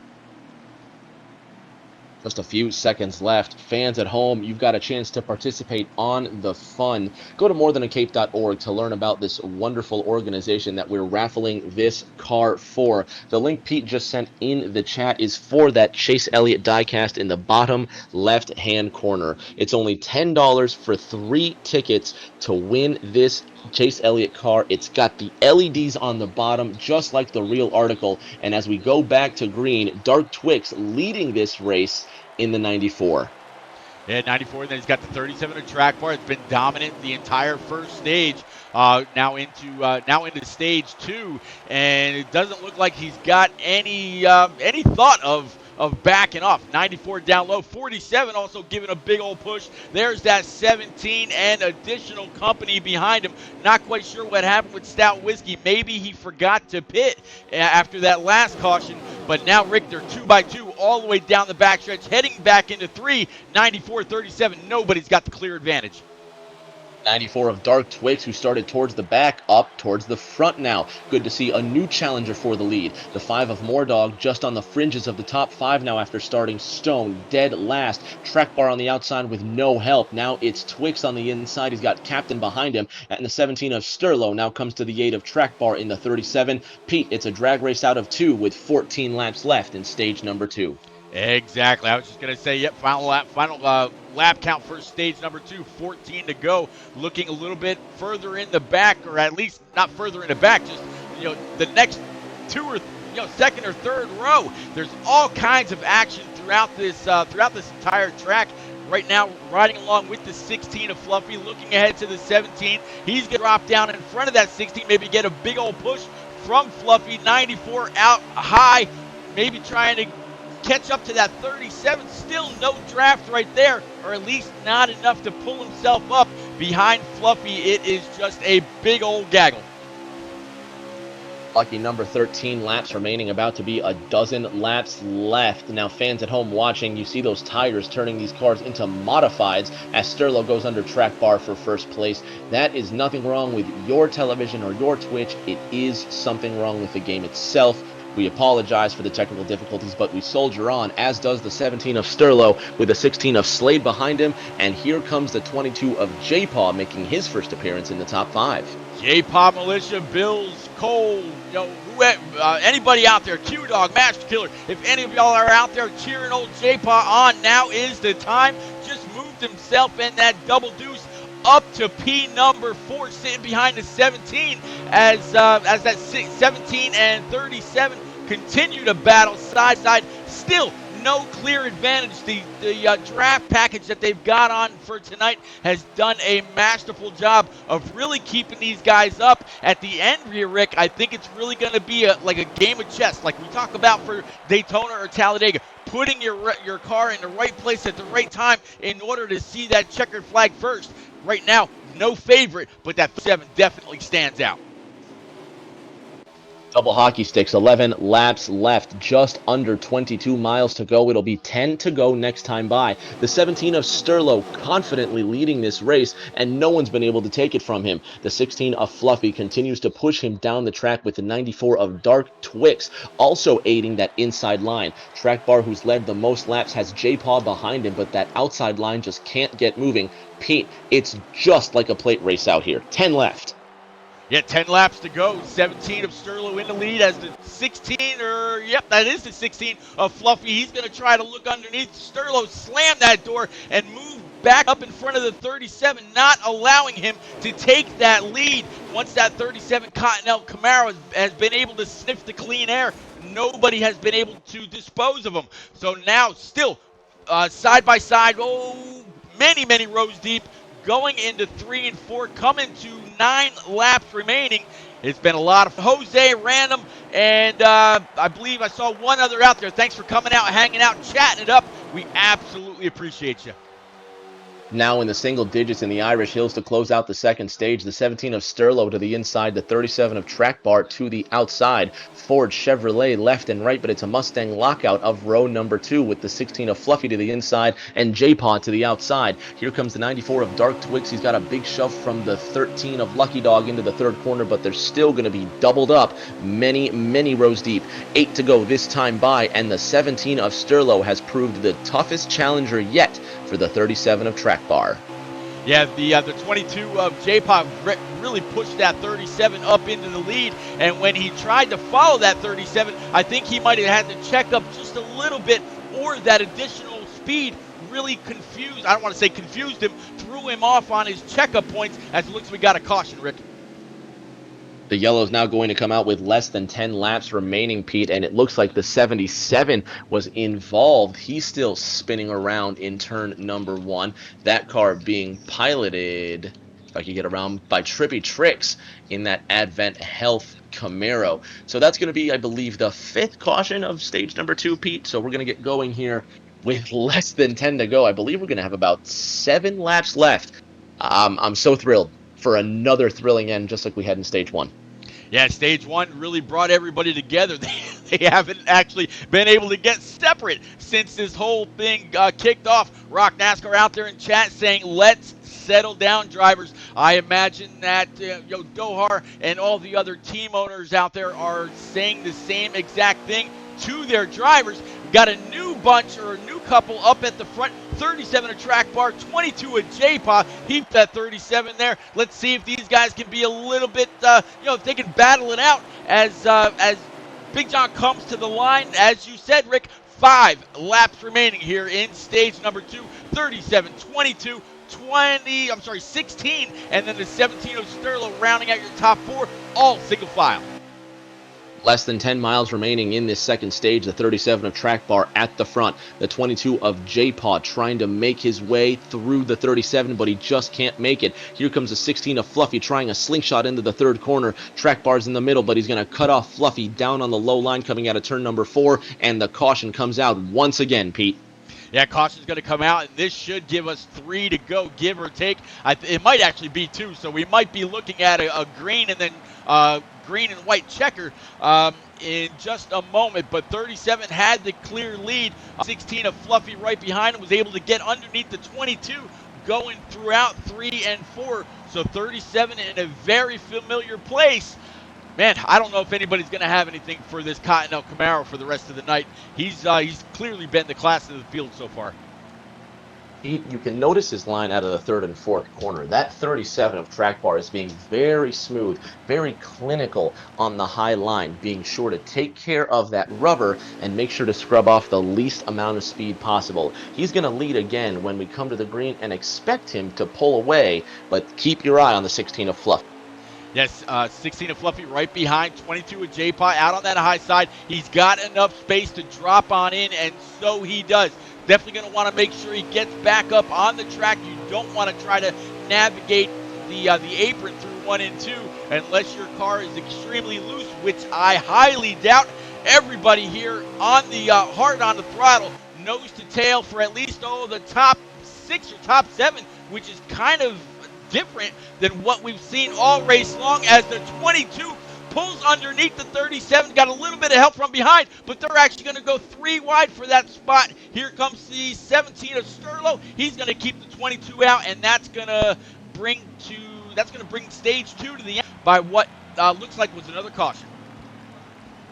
Just a few seconds left. Fans at home, you've got a chance to participate on the fun. Go to morethan-a-cape.org to learn about this wonderful organization that we're raffling this car for. The link Pete just sent in the chat is for that Chase Elliott diecast in the bottom left-hand corner. It's only $10 for 3 tickets to win this Chase Elliott car. It's got the LEDs on the bottom, just like the real article. And as we go back to green, Dark Twix leading this race in the 94. Yeah, 94. Then he's got the 37 of Track Bar. It's been dominant the entire first stage. Now into stage 2, and it doesn't look like he's got any thought of backing off. 94 down low, 47 also giving a big old push. There's that 17 and additional company behind him. Not quite sure what happened with Stout Whiskey. Maybe he forgot to pit after that last caution, but now Rick, they're 2 by 2 all the way down the backstretch, heading back into 3. 94, 37. Nobody's got the clear advantage. 94 of Dark Twix, who started towards the back, up towards the front now. Good to see a new challenger for the lead. The 5 of Mordog just on the fringes of the top 5 now after starting Stone dead last. Track Bar on the outside with no help. Now it's Twix on the inside. He's got Captain behind him. And the 17 of Sterlo now comes to the aid of Track Bar in the 37. Pete, it's a drag race out of 2 with 14 laps left in stage number 2. Exactly. I was just going to say, yep, final lap count for stage number 2, 14 to go. Looking a little bit further in the back, or at least not further in the back, just, the next two or, second or third row. There's all kinds of action throughout this entire track. Right now, riding along with the 16 of Fluffy, looking ahead to the 17. He's going to drop down in front of that 16, maybe get a big old push from Fluffy. 94 out high, maybe trying to catch up to that 37. Still no draft right there, or at least not enough to pull himself up behind Fluffy. It is just a big old gaggle. Lucky number 13 laps remaining, about to be a dozen laps left. Now, fans at home watching, you see those tires turning these cars into modifieds as Sterlo goes under track bar for first place. That is nothing wrong with your television or your Twitch. It is something wrong with the game itself. We apologize for the technical difficulties, but we soldier on, as does the 17 of Sterlo with the 16 of Slade behind him. And here comes the 22 of J-Paw making his first appearance in the top 5. J-Paw Militia, Bills, Cole, anybody out there, Q-Dog, Master Killer, if any of y'all are out there cheering old J-Paw on, now is the time. Just moved himself in that double deuce up to P number 4, sitting behind the 17 as that 17 and 37 continue to battle side to side. Still no clear advantage. The draft package that they've got on for tonight has done a masterful job of really keeping these guys up. At the end here, Rick, I think it's really going to be like a game of chess, like we talk about for Daytona or Talladega, putting your car in the right place at the right time in order to see that checkered flag first. Right now, no favorite, but that 7 definitely stands out. Double hockey sticks, 11 laps left, just under 22 miles to go. It'll be 10 to go next time by. The 17 of Sterlo confidently leading this race, and no one's been able to take it from him. The 16 of Fluffy continues to push him down the track with the 94 of Dark Twix, also aiding that inside line. Track Bar, who's led the most laps, has J-Paw behind him, but that outside line just can't get moving. Pete, it's just like a plate race out here. 10 left. Yeah, 10 laps to go. 17 of Sterlo in the lead as the 16, that is the 16 of Fluffy. He's going to try to look underneath. Sterlo slammed that door and moved back up in front of the 37, not allowing him to take that lead. Once that 37 Continental Camaro has been able to sniff the clean air, nobody has been able to dispose of him. So now still side by side, many rows deep, going into 3 and 4, coming to 9 laps remaining. It's been a lot of Jose Random, and I believe I saw one other out there. Thanks for coming out, hanging out, chatting it up. We absolutely appreciate you. Now in the single digits in the Irish Hills to close out the second stage. The 17 of Sterlo to the inside, the 37 of Track Bar to the outside. Ford, Chevrolet left and right, but it's a Mustang lockout of row number 2 with the 16 of Fluffy to the inside and J-Paw to the outside. Here comes the 94 of Dark Twix. He's got a big shove from the 13 of Lucky Dog into the third corner, but they're still going to be doubled up many rows deep. 8 to go this time by, and the 17 of Sterlo has proved the toughest challenger yet for the 37 of Track Bar. Yeah, the 22 of J-Pop really pushed that 37 up into the lead, and when he tried to follow that 37, I think he might have had to check up just a little bit, or that additional speed really confused, I don't want to say confused him, threw him off on his checkup points, as it looks we got a caution, Rick. The yellow is now going to come out with less than 10 laps remaining, Pete, and it looks like the 77 was involved. He's still spinning around in turn number 1. That car being piloted, if I could get around, by Trippy Tricks in that Advent Health Camaro. So that's going to be, I believe, the 5th caution of stage number 2, Pete. So we're going to get going here with less than 10 to go. I believe we're going to have about 7 laps left. I'm so thrilled for another thrilling end, just like we had in stage 1. Yeah, stage 1 really brought everybody together. They haven't actually been able to get separate since this whole thing kicked off. Rock NASCAR out there in chat saying, let's settle down, drivers. I imagine that Dohar and all the other team owners out there are saying the same exact thing to their drivers. Got a new bunch, or a new couple up at the front. 37 of Track Bar, 22 of J-Paw. Heaped that 37 there. Let's see if these guys can be a little bit, if they can battle it out as Big John comes to the line, as you said, Rick. 5 laps remaining here in stage number 2. 37, 22, 20, I'm sorry, 16, and then the 17 of Sterlo rounding out your top 4, all single file. Less than 10 miles remaining in this second stage. The 37 of Track Bar at the front. The 22 of J-Paw trying to make his way through the 37, but he just can't make it. Here comes the 16 of Fluffy trying a slingshot into the third corner. Track Bar's in the middle, but he's going to cut off Fluffy down on the low line coming out of turn number 4, and the caution comes out once again, Pete. Yeah, caution's going to come out, and this should give us 3 to go, give or take. It might actually be 2, so we might be looking at a green and then green and white checker in just a moment. But 37 had the clear lead. 16 of Fluffy right behind him was able to get underneath the 22, going throughout 3 and 4. So 37 in a very familiar place. Man, I don't know if anybody's going to have anything for this Cottonelle Camaro for the rest of the night. He's clearly been the class of the field so far. You can notice his line out of the third and fourth corner. That 37 of Track Bar is being very smooth, very clinical on the high line, being sure to take care of that rubber and make sure to scrub off the least amount of speed possible. He's going to lead again when we come to the green and expect him to pull away, but keep your eye on the 16 of Fluff. Yes, 16 of Fluffy right behind, 22 of J-Paw out on that high side. He's got enough space to drop on in, and so he does. Definitely going to want to make sure he gets back up on the track. You don't want to try to navigate the apron through 1 and 2 unless your car is extremely loose, which I highly doubt. Everybody here on the hard on the throttle, nose to tail for at least the top 6 or top 7, which is kind of different than what we've seen all race long, as the 22 pulls underneath the 37, got a little bit of help from behind, but they're actually going to go 3 wide for that spot. Here comes the 17 of Sterlo. He's going to keep the 22 out, and that's going to bring stage 2 to the end by what looks like was another caution.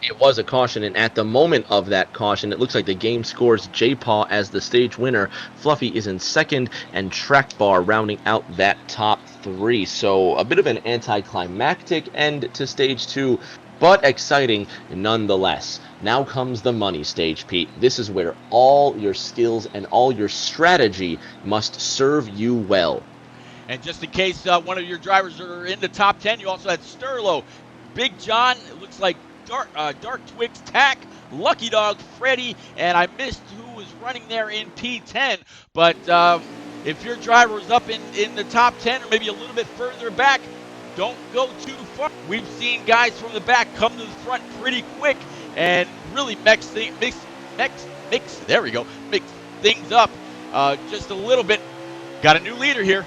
It was a caution, and at the moment of that caution, it looks like the game scores J-Paw as the stage winner. Fluffy is in second, and Track Bar rounding out that top 3. So a bit of an anticlimactic end to stage 2, but exciting nonetheless. Now comes the money stage, Pete. This is where all your skills and all your strategy must serve you well. And just in case one of your drivers are in the top 10, you also had Sterlo, Big John, it looks like Dark Twix, Tack, Lucky Dog, Freddy, and I missed who was running there in P10. But if your driver is up in the top 10 or maybe a little bit further back, don't go too far. We've seen guys from the back come to the front pretty quick and really mix things up just a little bit. Got a new leader here.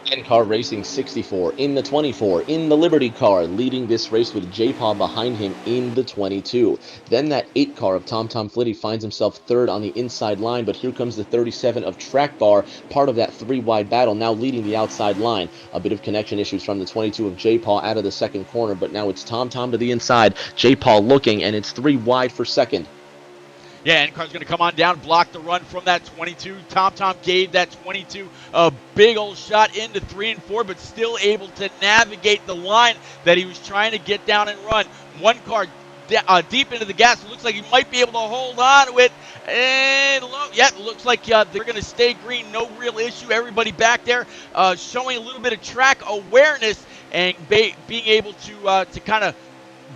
NASCAR Racing 64 in the 24, in the Liberty car, leading this race with J-Paw behind him in the 22. Then that 8 car of Tom Flitty finds himself third on the inside line, but here comes the 37 of Track Bar, part of that 3-wide battle, now leading the outside line. A bit of connection issues from the 22 of J-Paw out of the second corner, but now it's Tom to the inside, J-Paw looking, and it's 3 wide for second. Yeah, NCAR's going to come on down, block the run from that 22. Tom gave that 22 a big old shot into 3 and 4, but still able to navigate the line that he was trying to get down and run. 1 car deep into the gas. It looks like he might be able to hold on to it. And it looks like they're going to stay green. No real issue. Everybody back there showing a little bit of track awareness and being able to kind of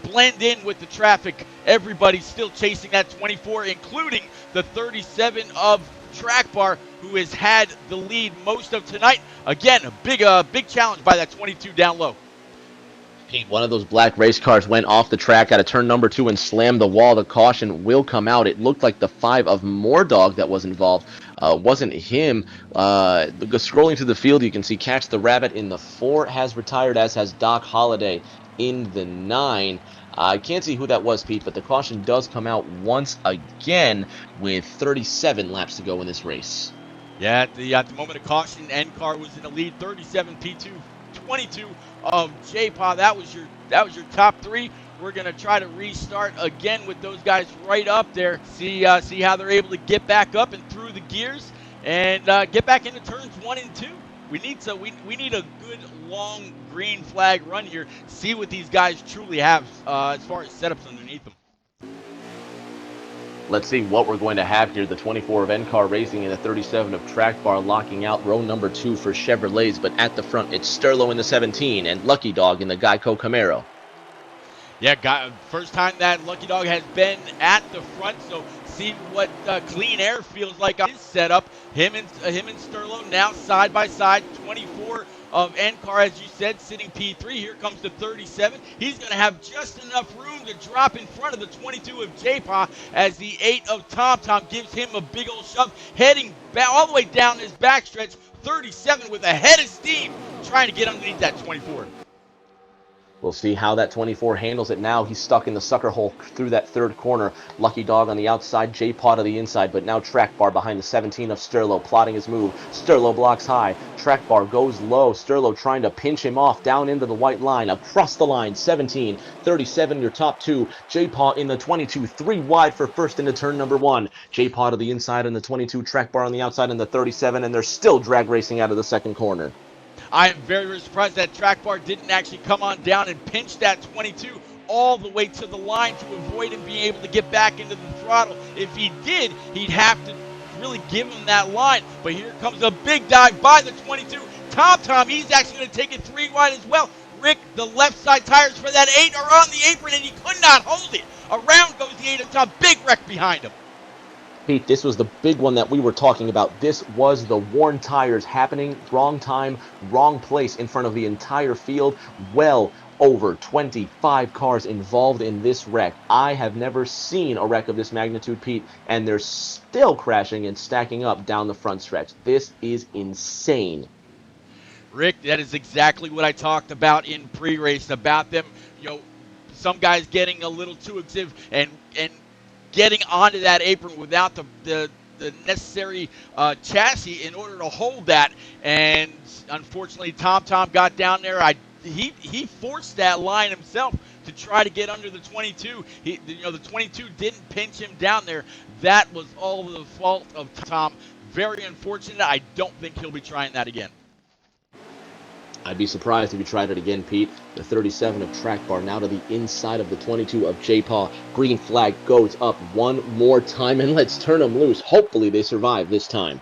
blend in with the traffic. Everybody's still chasing that 24, including the 37 of Track Bar, who has had the lead most of tonight. Again, a big challenge by that 22 down low. Pete, one of those black race cars went off the track out of turn number 2 and slammed the wall. The caution will come out. It looked like the 5 of Moordog that was involved. Wasn't him. Scrolling through the field, you can see Catch the Rabbit in the 4 has retired, as has Doc Holliday in the 9. I can't see who that was, Pete, but the caution does come out once again with 37 laps to go in this race. Yeah, at the moment of caution, NCAR was in the lead, 37 P2, 22 of J-Paw. That was your top 3. We're going to try to restart again with those guys right up there. See how they're able to get back up and through the gears and get back into turns 1 and 2. we need a good long green flag run here. See what these guys truly have as far as setups underneath them. Let's see what we're going to have here. The 24 of NCAR Racing and the 37 of Track Bar locking out row number 2 for Chevrolets, but at the front it's Sterlo in the 17 and Lucky Dog in the Geico Camaro. Yeah, first time that Lucky Dog has been at the front, so see what clean air feels like on his setup. Him and Sterlo now side by side. 24 of NCAR, as you said, sitting P3. Here comes the 37. He's going to have just enough room to drop in front of the 22 of J-Paw as the 8 of Tom Tom gives him a big old shove, heading all the way down his backstretch. 37 with a head of steam, trying to get underneath that 24. We'll see how that 24 handles it now. He's stuck in the sucker hole through that third corner. Lucky Dog on the outside, J-Paw to the inside, but now Track Bar behind the 17 of Sterlo, plotting his move. Sterlo blocks high. Track Bar goes low. Sterlo trying to pinch him off down into the white line. Across the line, 17, 37, your top two. J-Paw in the 22, 3 wide for first into turn number 1. J-Paw to the inside in the 22, Track Bar on the outside in the 37, and they're still drag racing out of the second corner. I am very, very surprised that Track Bar didn't actually come on down and pinch that 22 all the way to the line to avoid him being able to get back into the throttle. If he did, he'd have to really give him that line. But here comes a big dive by the 22. Tom Tom, he's actually going to take it 3 wide as well. Rick, the left side tires for that 8 are on the apron, and he could not hold it. Around goes the 8 of Tom. Big wreck behind him. Pete, this was the big one that we were talking about. This was the worn tires happening, wrong time, wrong place in front of the entire field. Well over 25 cars involved in this wreck. I have never seen a wreck of this magnitude, Pete, and they're still crashing and stacking up down the front stretch. This is insane. Rick, that is exactly what I talked about in pre-race, about them, some guys getting a little too aggressive and getting onto that apron without the necessary chassis in order to hold that. And unfortunately, Tom Tom got down there. He forced that line himself to try to get under the 22. The 22 didn't pinch him down there. That was all the fault of Tom. Very unfortunate. I don't think he'll be trying that again. I'd be surprised if you tried it again, Pete. The 37 of Track Bar now to the inside of the 22 of J-Paw. Green flag goes up one more time, and let's turn them loose. Hopefully they survive this time.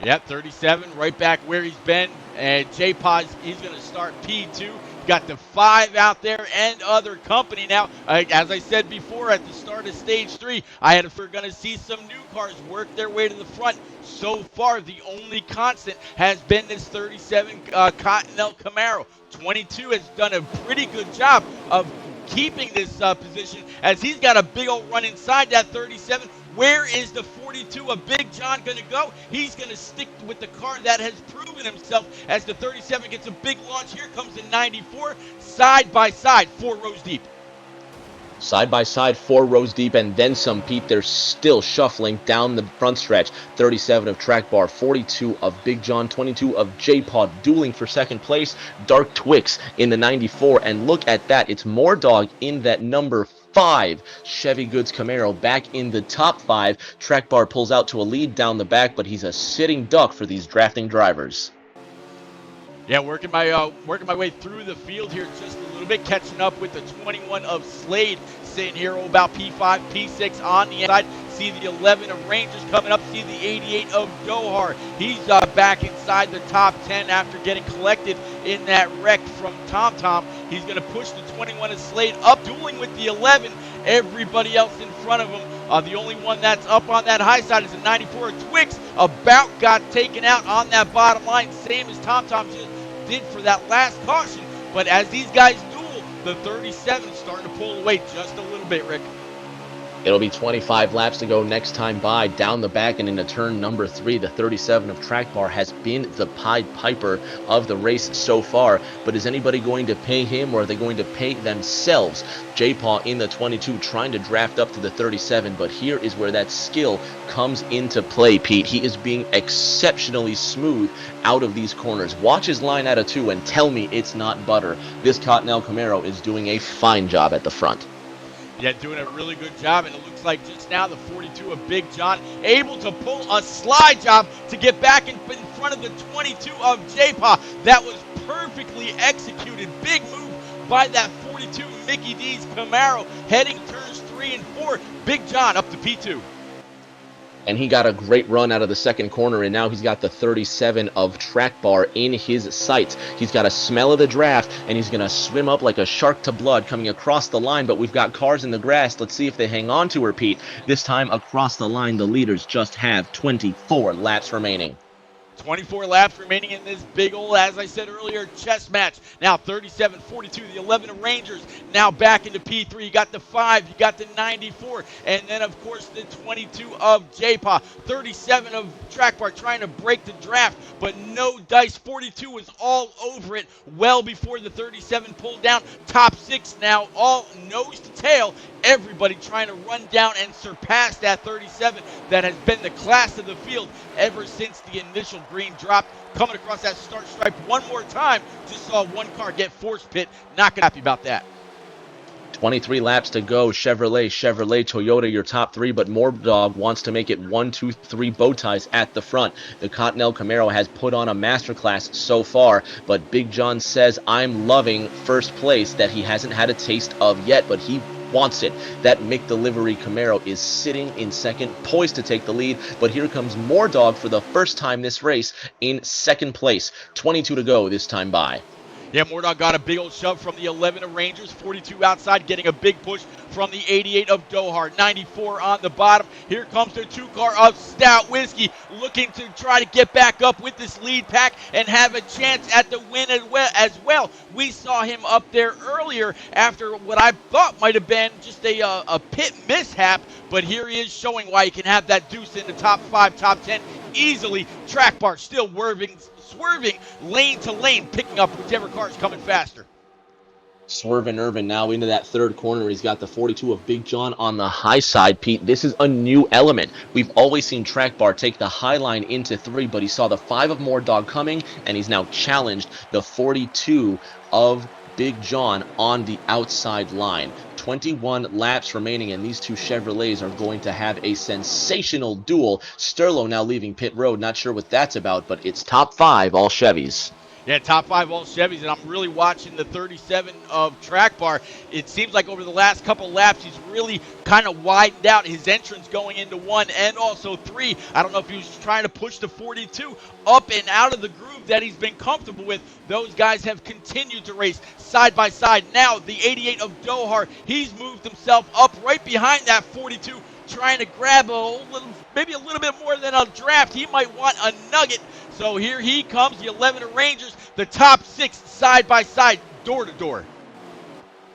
Yep, 37 right back where he's been. And J-Paw, he's going to start P2. Got the 5 out there and other company now. As I said before at the start of Stage 3, we're going to see some new cars work their way to the front. So far, the only constant has been this 37 Continental Camaro. 22 has done a pretty good job of keeping this position as he's got a big old run inside that 37. Where is the 42 of Big John going to go? He's going to stick with the car that has proven himself as the 37 gets a big launch. Here comes the 94, side by side, 4 rows deep. Side by side, 4 rows deep, and then some, Pete. They're still shuffling down the front stretch. 37 of Track Bar, 42 of Big John, 22 of J-Paw, dueling for second place. Dark Twix in the 94, and look at that. It's more dog in that number 5 Chevy Goods Camaro back in the top 5. Track Bar pulls out to a lead down the back, but he's a sitting duck for these drafting drivers. Yeah, working my way through the field here just a little bit, catching up with the 21 of Slade sitting here about P5, P6 on the inside. See the 11 of Rangers coming up. See the 88 of Dohar. He's back inside the top 10 after getting collected in that wreck from Tom Tom. He's going to push the 21 of Slade up, dueling with the 11. Everybody else in front of him. The only one that's up on that high side is the 94 of Twix. About got taken out on that bottom line, same as Tom Tom just did for that last caution. But as these guys duel, the 37 is starting to pull away just a little bit, Rick. It'll be 25 laps to go next time by. Down the back and into turn number 3, the 37 of Track Bar has been the Pied Piper of the race so far. But is anybody going to pay him, or are they going to pay themselves? J-Paw in the 22 trying to draft up to the 37, but here is where that skill comes into play, Pete. He is being exceptionally smooth out of these corners. Watch his line out of 2 and tell me it's not butter. This Continental Camaro is doing a fine job at the front. Yeah, doing a really good job, and it looks like just now the 42 of Big John able to pull a slide job to get back in front of the 22 of J-Pa. That was perfectly executed. Big move by that 42 Mickey D's Camaro, heading turns 3 and 4. Big John up to P2. And he got a great run out of the second corner, and now he's got the 37 of Track Bar in his sights. He's got a smell of the draft, and he's going to swim up like a shark to blood coming across the line, but we've got cars in the grass. Let's see if they hang on to her, Pete. This time across the line, the leaders just have 24 laps remaining. 24 laps remaining in this big old, as I said earlier, chess match. Now 37-42, the 11 Rangers now back into P3. You got the 5, you got the 94, and then, of course, the 22 of J-Pa. 37 of Track Bar trying to break the draft, but no dice. 42 was all over it well before the 37 pulled down. Top 6 now, all nose to tail. Everybody trying to run down and surpass that 37 that has been the class of the field ever since the initial green dropped. Coming across that start stripe one more time. Just saw one car get force pit. Not gonna be happy about that. 23 laps to go. Chevrolet, Toyota, your top three, but Mordog wants to make it 1, 2, 3 bow ties at the front. The Cottonelle Camaro has put on a masterclass so far, but Big John says, I'm loving first place that he hasn't had a taste of yet, but he wants it. That McDelivery Camaro is sitting in second, poised to take the lead, but here comes Mordog for the first time this race in second place. 22 to go this time by. Yeah, Mordog got a big old shove from the 11 of Rangers, 42 outside, getting a big push from the 88 of Dohar, 94 on the bottom. Here comes the 2-car of Stout Whiskey, looking to try to get back up with this lead pack and have a chance at the win as well. We saw him up there earlier after what I thought might have been just a pit mishap, but here he is showing why he can have that deuce in the top 5, top 10 easily. Track Bar still swerving lane to lane, picking up whichever car is coming faster. Swerving Irvin now into that third corner. He's got the 42 of Big John on the high side, Pete. This is a new element. We've always seen Track Bar take the high line into 3, but he saw the 5 of Mordog coming, and he's now challenged the 42 of Big John on the outside line. 21 laps remaining, and these two Chevrolets are going to have a sensational duel. Sterlo now leaving pit road. Not sure what that's about, but it's top 5, all Chevys. Yeah, top 5 all Chevys, and I'm really watching the 37 of Track Bar. It seems like over the last couple laps, he's really kind of widened out his entrance going into 1 and also 3. I don't know if he was trying to push the 42 up and out of the groove that he's been comfortable with. Those guys have continued to race side by side. Now, the 88 of Dohar, he's moved himself up right behind that 42, trying to grab maybe a little bit more than a draft. He might want a nugget. So here he comes, the 11 Rangers, the top 6 side by side, door to door.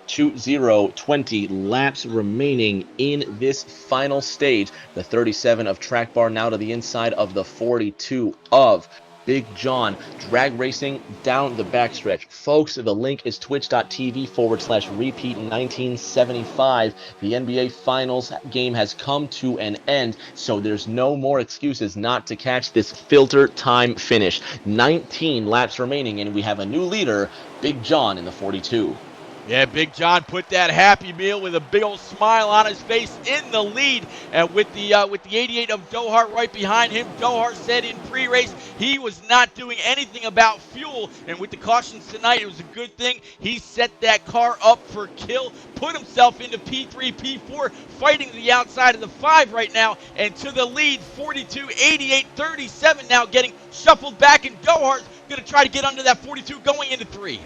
20 laps remaining in this final stage. The 37 of Track Bar now to the inside of the 42 of Big John. Drag racing down the backstretch. Folks, the link is twitch.tv/repeat 1975. The NBA Finals game has come to an end, so there's no more excuses not to catch this filter time finish. 19 laps remaining, and we have a new leader, Big John in the 42. Yeah, Big John put that happy meal with a big old smile on his face in the lead, and with the 88 of Dohar right behind him. Dohar said in pre-race he was not doing anything about fuel, and with the cautions tonight, it was a good thing. He set that car up for kill, put himself into P3, P4, fighting the outside of the 5 right now, and to the lead, 42, 88, 37 now getting shuffled back, and Dohar's going to try to get under that 42 going into 3.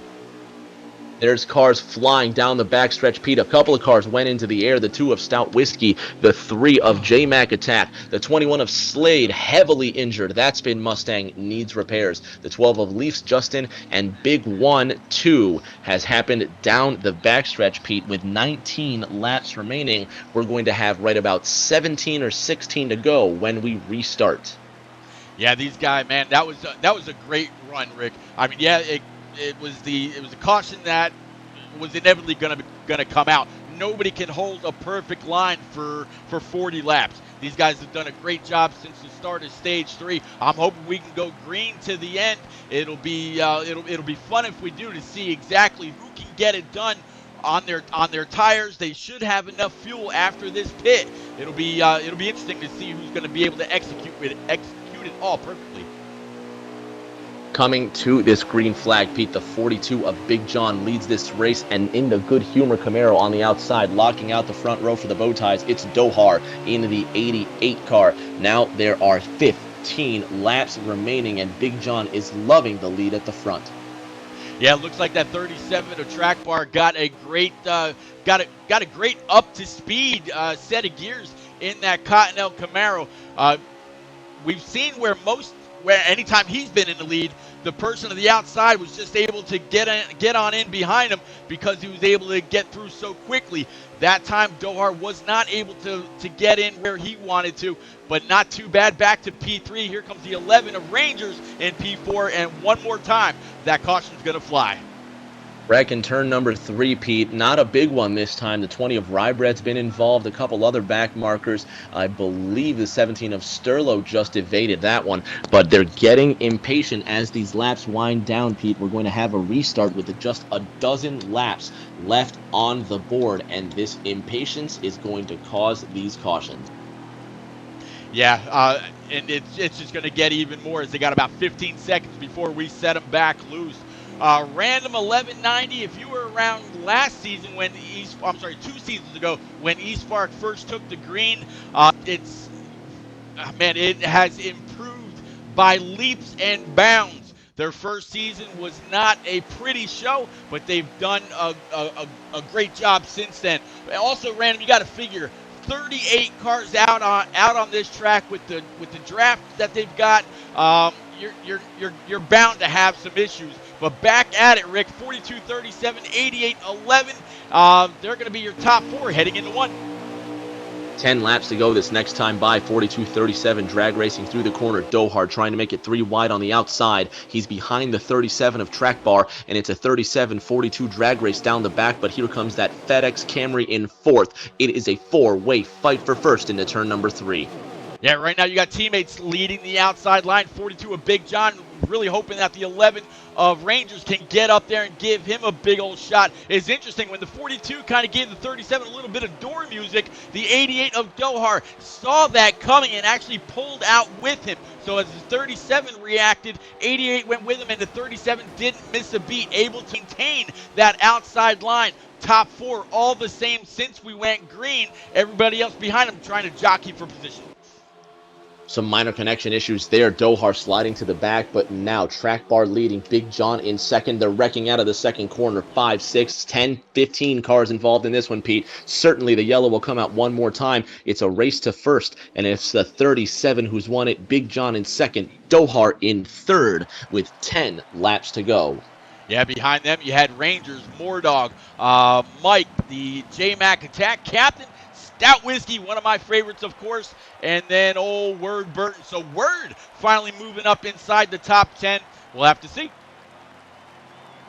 There's cars flying down the backstretch, Pete. A couple of cars went into the air. The 2 of Stout Whiskey, the 3 of J-Mac Attack, the 21 of Slade, heavily injured. That Spin Mustang needs repairs. The 12 of Leafs Justin, and Big 1-2 has happened down the backstretch, Pete. With 19 laps remaining, we're going to have right about 17 or 16 to go when we restart. Yeah, these guys, man, that was a great run, Rick. I mean, yeah, it was a caution that was inevitably going to come out. Nobody can hold a perfect line for 40 laps. These guys have done a great job since the start of stage 3. I'm hoping we can go green to the end. It'll be fun if we do, to see exactly who can get it done on their tires. They should have enough fuel after this pit. It'll be interesting to see who's going to be able to execute it all perfectly. Coming to this green flag, Pete, the 42 of Big John leads this race, and in the Good Humor Camaro on the outside, locking out the front row for the bow ties, it's Dohar in the 88 car. Now there are 15 laps remaining, and Big John is loving the lead at the front. Yeah, it looks like that 37 of Track Bar got a great up to speed set of gears in that Cottonelle Camaro. We've seen where anytime he's been in the lead, the person on the outside was just able to get on in behind him because he was able to get through so quickly. That time, Dohar was not able to get in where he wanted to, but not too bad. Back to P3. Here comes the 11 of Rangers in P4, and one more time, that caution's going to fly. Wreck in turn number 3, Pete. Not a big one this time. The 20 of Rybred's been involved. A couple other back markers. I believe the 17 of Sterlo just evaded that one. But they're getting impatient as these laps wind down, Pete. We're going to have a restart with just a dozen laps left on the board. And this impatience is going to cause these cautions. Yeah, and it's just going to get even more as they got about 15 seconds before we set them back loose. Random 1190. If you were around last season 2 seasons ago when eSpark first took the green, it has improved by leaps and bounds. Their first season was not a pretty show, but they've done a great job since then. Also, Random, you got to figure 38 cars out on this track with the draft that they've got. You're bound to have some issues. But back at it, Rick, 42, 37, 88, 11. They're going to be your top 4 heading into 1. 10 laps to go this next time by. 42-37 drag racing through the corner. Dohar trying to make it 3 wide on the outside. He's behind the 37 of Track Bar, and it's a 37-42 drag race down the back, but here comes that FedEx Camry in 4th. It is a 4-way fight for first into turn number 3. Yeah, right now you got teammates leading the outside line. 42 of Big John, really hoping that the 11 of Rangers can get up there and give him a big old shot. It's interesting, when the 42 kind of gave the 37 a little bit of door music, the 88 of Dohar saw that coming and actually pulled out with him. So as the 37 reacted, 88 went with him, and the 37 didn't miss a beat, able to maintain that outside line. Top 4 all the same since we went green. Everybody else behind him trying to jockey for position. Some minor connection issues there. Dohar sliding to the back, but now Track Bar leading. Big John in second. They're wrecking out of the second corner. 5, 6, 10, 15 cars involved in this one, Pete. Certainly the yellow will come out one more time. It's a race to first, and it's the 37 who's won it. Big John in second. Dohar in third with 10 laps to go. Yeah, behind them you had Rangers, Moordog, Mike, the J-Mac Attack Captain, Stout Whiskey, one of my favorites, of course, and then old Word Burton. So Word finally moving up inside the top 10. We'll have to see.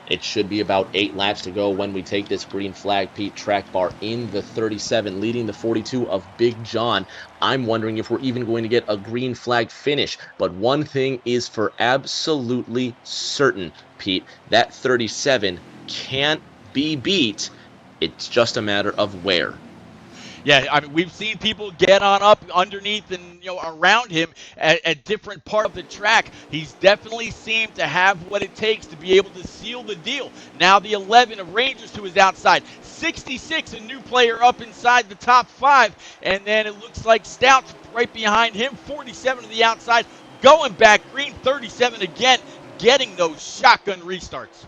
It should be about 8 laps to go when we take this green flag. Pete, Track Bar in the 37, leading the 42 of Big John. I'm wondering if we're even going to get a green flag finish. But one thing is for absolutely certain, Pete, that 37 can't be beat. It's just a matter of where. Yeah, I mean, we've seen people get on up underneath and around him at different part of the track. He's definitely seemed to have what it takes to be able to seal the deal. Now the 11 of Rangers to his outside. 66, a new player up inside the top 5. And then it looks like Stout's right behind him. 47 to the outside. Going back green. 37 again. Getting those shotgun restarts.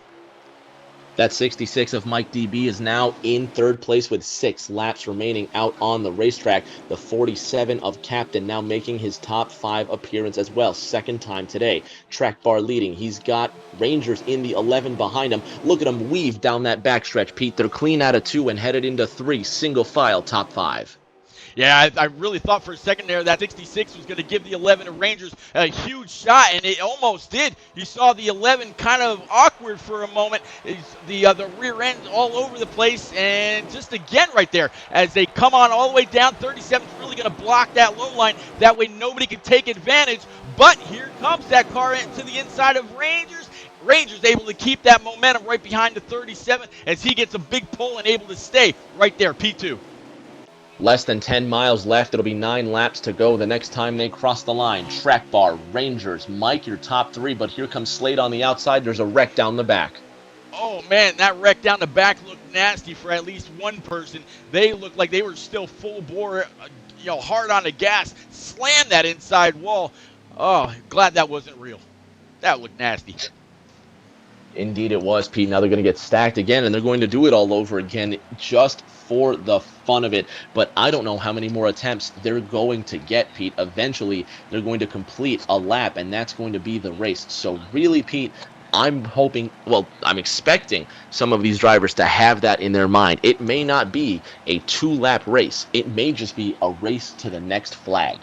That 66 of Mike DB is now in third place with 6 laps remaining out on the racetrack. The 47 of Captain now making his top 5 appearance as well. Second time today. Track Bar leading. He's got Rangers in the 11 behind him. Look at him weave down that backstretch, Pete. They're clean out of 2 and headed into 3. Single file top 5. Yeah, I really thought for a second there that 66 was going to give the 11 of Rangers a huge shot, and it almost did. You saw the 11 kind of awkward for a moment. The rear end all over the place, and just again right there, as they come on all the way down, 37 is really going to block that low line. That way nobody can take advantage. But here comes that car into the inside of Rangers. Rangers able to keep that momentum right behind the 37 as he gets a big pull and able to stay right there, P2. Less than 10 miles left. It'll be 9 laps to go the next time they cross the line. Track bar, Rangers, Mike, your top 3, but here comes Slade on the outside. There's a wreck down the back. Oh man, that wreck down the back looked nasty for at least one person. They looked like they were still full bore, hard on the gas. Slammed that inside wall. Oh, glad that wasn't real. That looked nasty. Indeed it was, Pete. Now they're going to get stacked again, and they're going to do it all over again just for the fun of it. But I don't know how many more attempts they're going to get, Pete. Eventually, they're going to complete a lap, and that's going to be the race. So really, Pete, I'm hoping, well, I'm expecting some of these drivers to have that in their mind. It may not be a 2-lap race. It may just be a race to the next flag.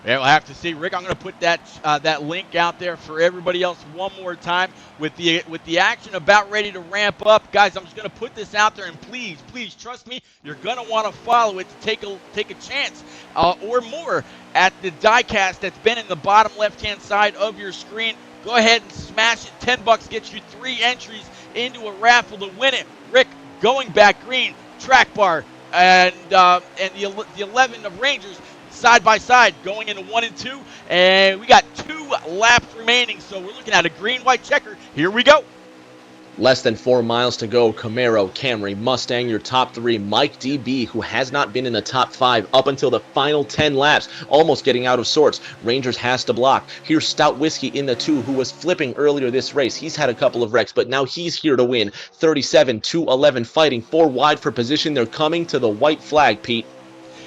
Yeah, we'll have to see, Rick. I'm going to put that link out there for everybody else one more time with the action about ready to ramp up, guys. I'm just going to put this out there, and please trust me, you're going to want to follow it to take a chance or more at the diecast that's been in the bottom left-hand side of your screen. Go ahead and smash it. $10 gets you 3 entries into a raffle to win it. Rick, going back green, track bar, and the 11 of Rangers side by side going into 1 and 2, and we got 2 laps remaining, so we're looking at a green-white checker. Here we go. Less than 4 miles to go. Camaro, Camry, Mustang, your top 3. Mike DB, who has not been in the top 5 up until the final 10 laps, almost getting out of sorts. Rangers has to block. Here's Stout Whiskey in the 2, who was flipping earlier this race. He's had a couple of wrecks, but now he's here to win. 37, 211 fighting 4 wide for position. They're coming to the white flag, Pete.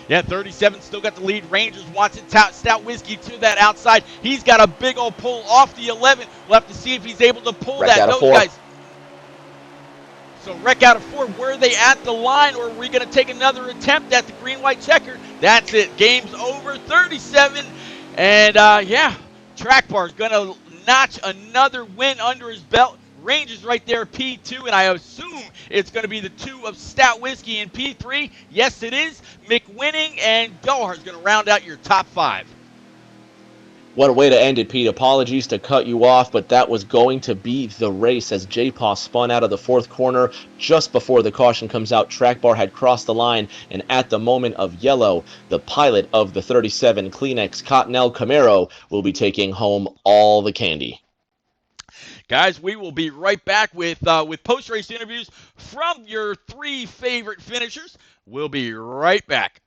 Yeah, 37 still got the lead. Rangers wants it. Stout Whiskey to that outside. He's got a big old pull off the 11. We'll have to see if he's able to pull Wreck that. out of Those 4. guys. So wreck out of 4. Were they at the line, or are we going to take another attempt at the green-white checker? That's it. Game's over. 37. And, Track Bar's going to notch another win under his belt. Rangers right there, P2, and I assume it's going to be the 2 of Stout Whiskey in P3. Yes, it is. McWinning and Gohart's going to round out your top 5. What a way to end it, Pete. Apologies to cut you off, but that was going to be the race as J-Paw spun out of the 4th corner just before the caution comes out. Track bar had crossed the line, and at the moment of yellow, the pilot of the 37 Kleenex Cottonelle Camaro will be taking home all the candy. Guys, we will be right back with post-race interviews from your 3 favorite finishers. We'll be right back.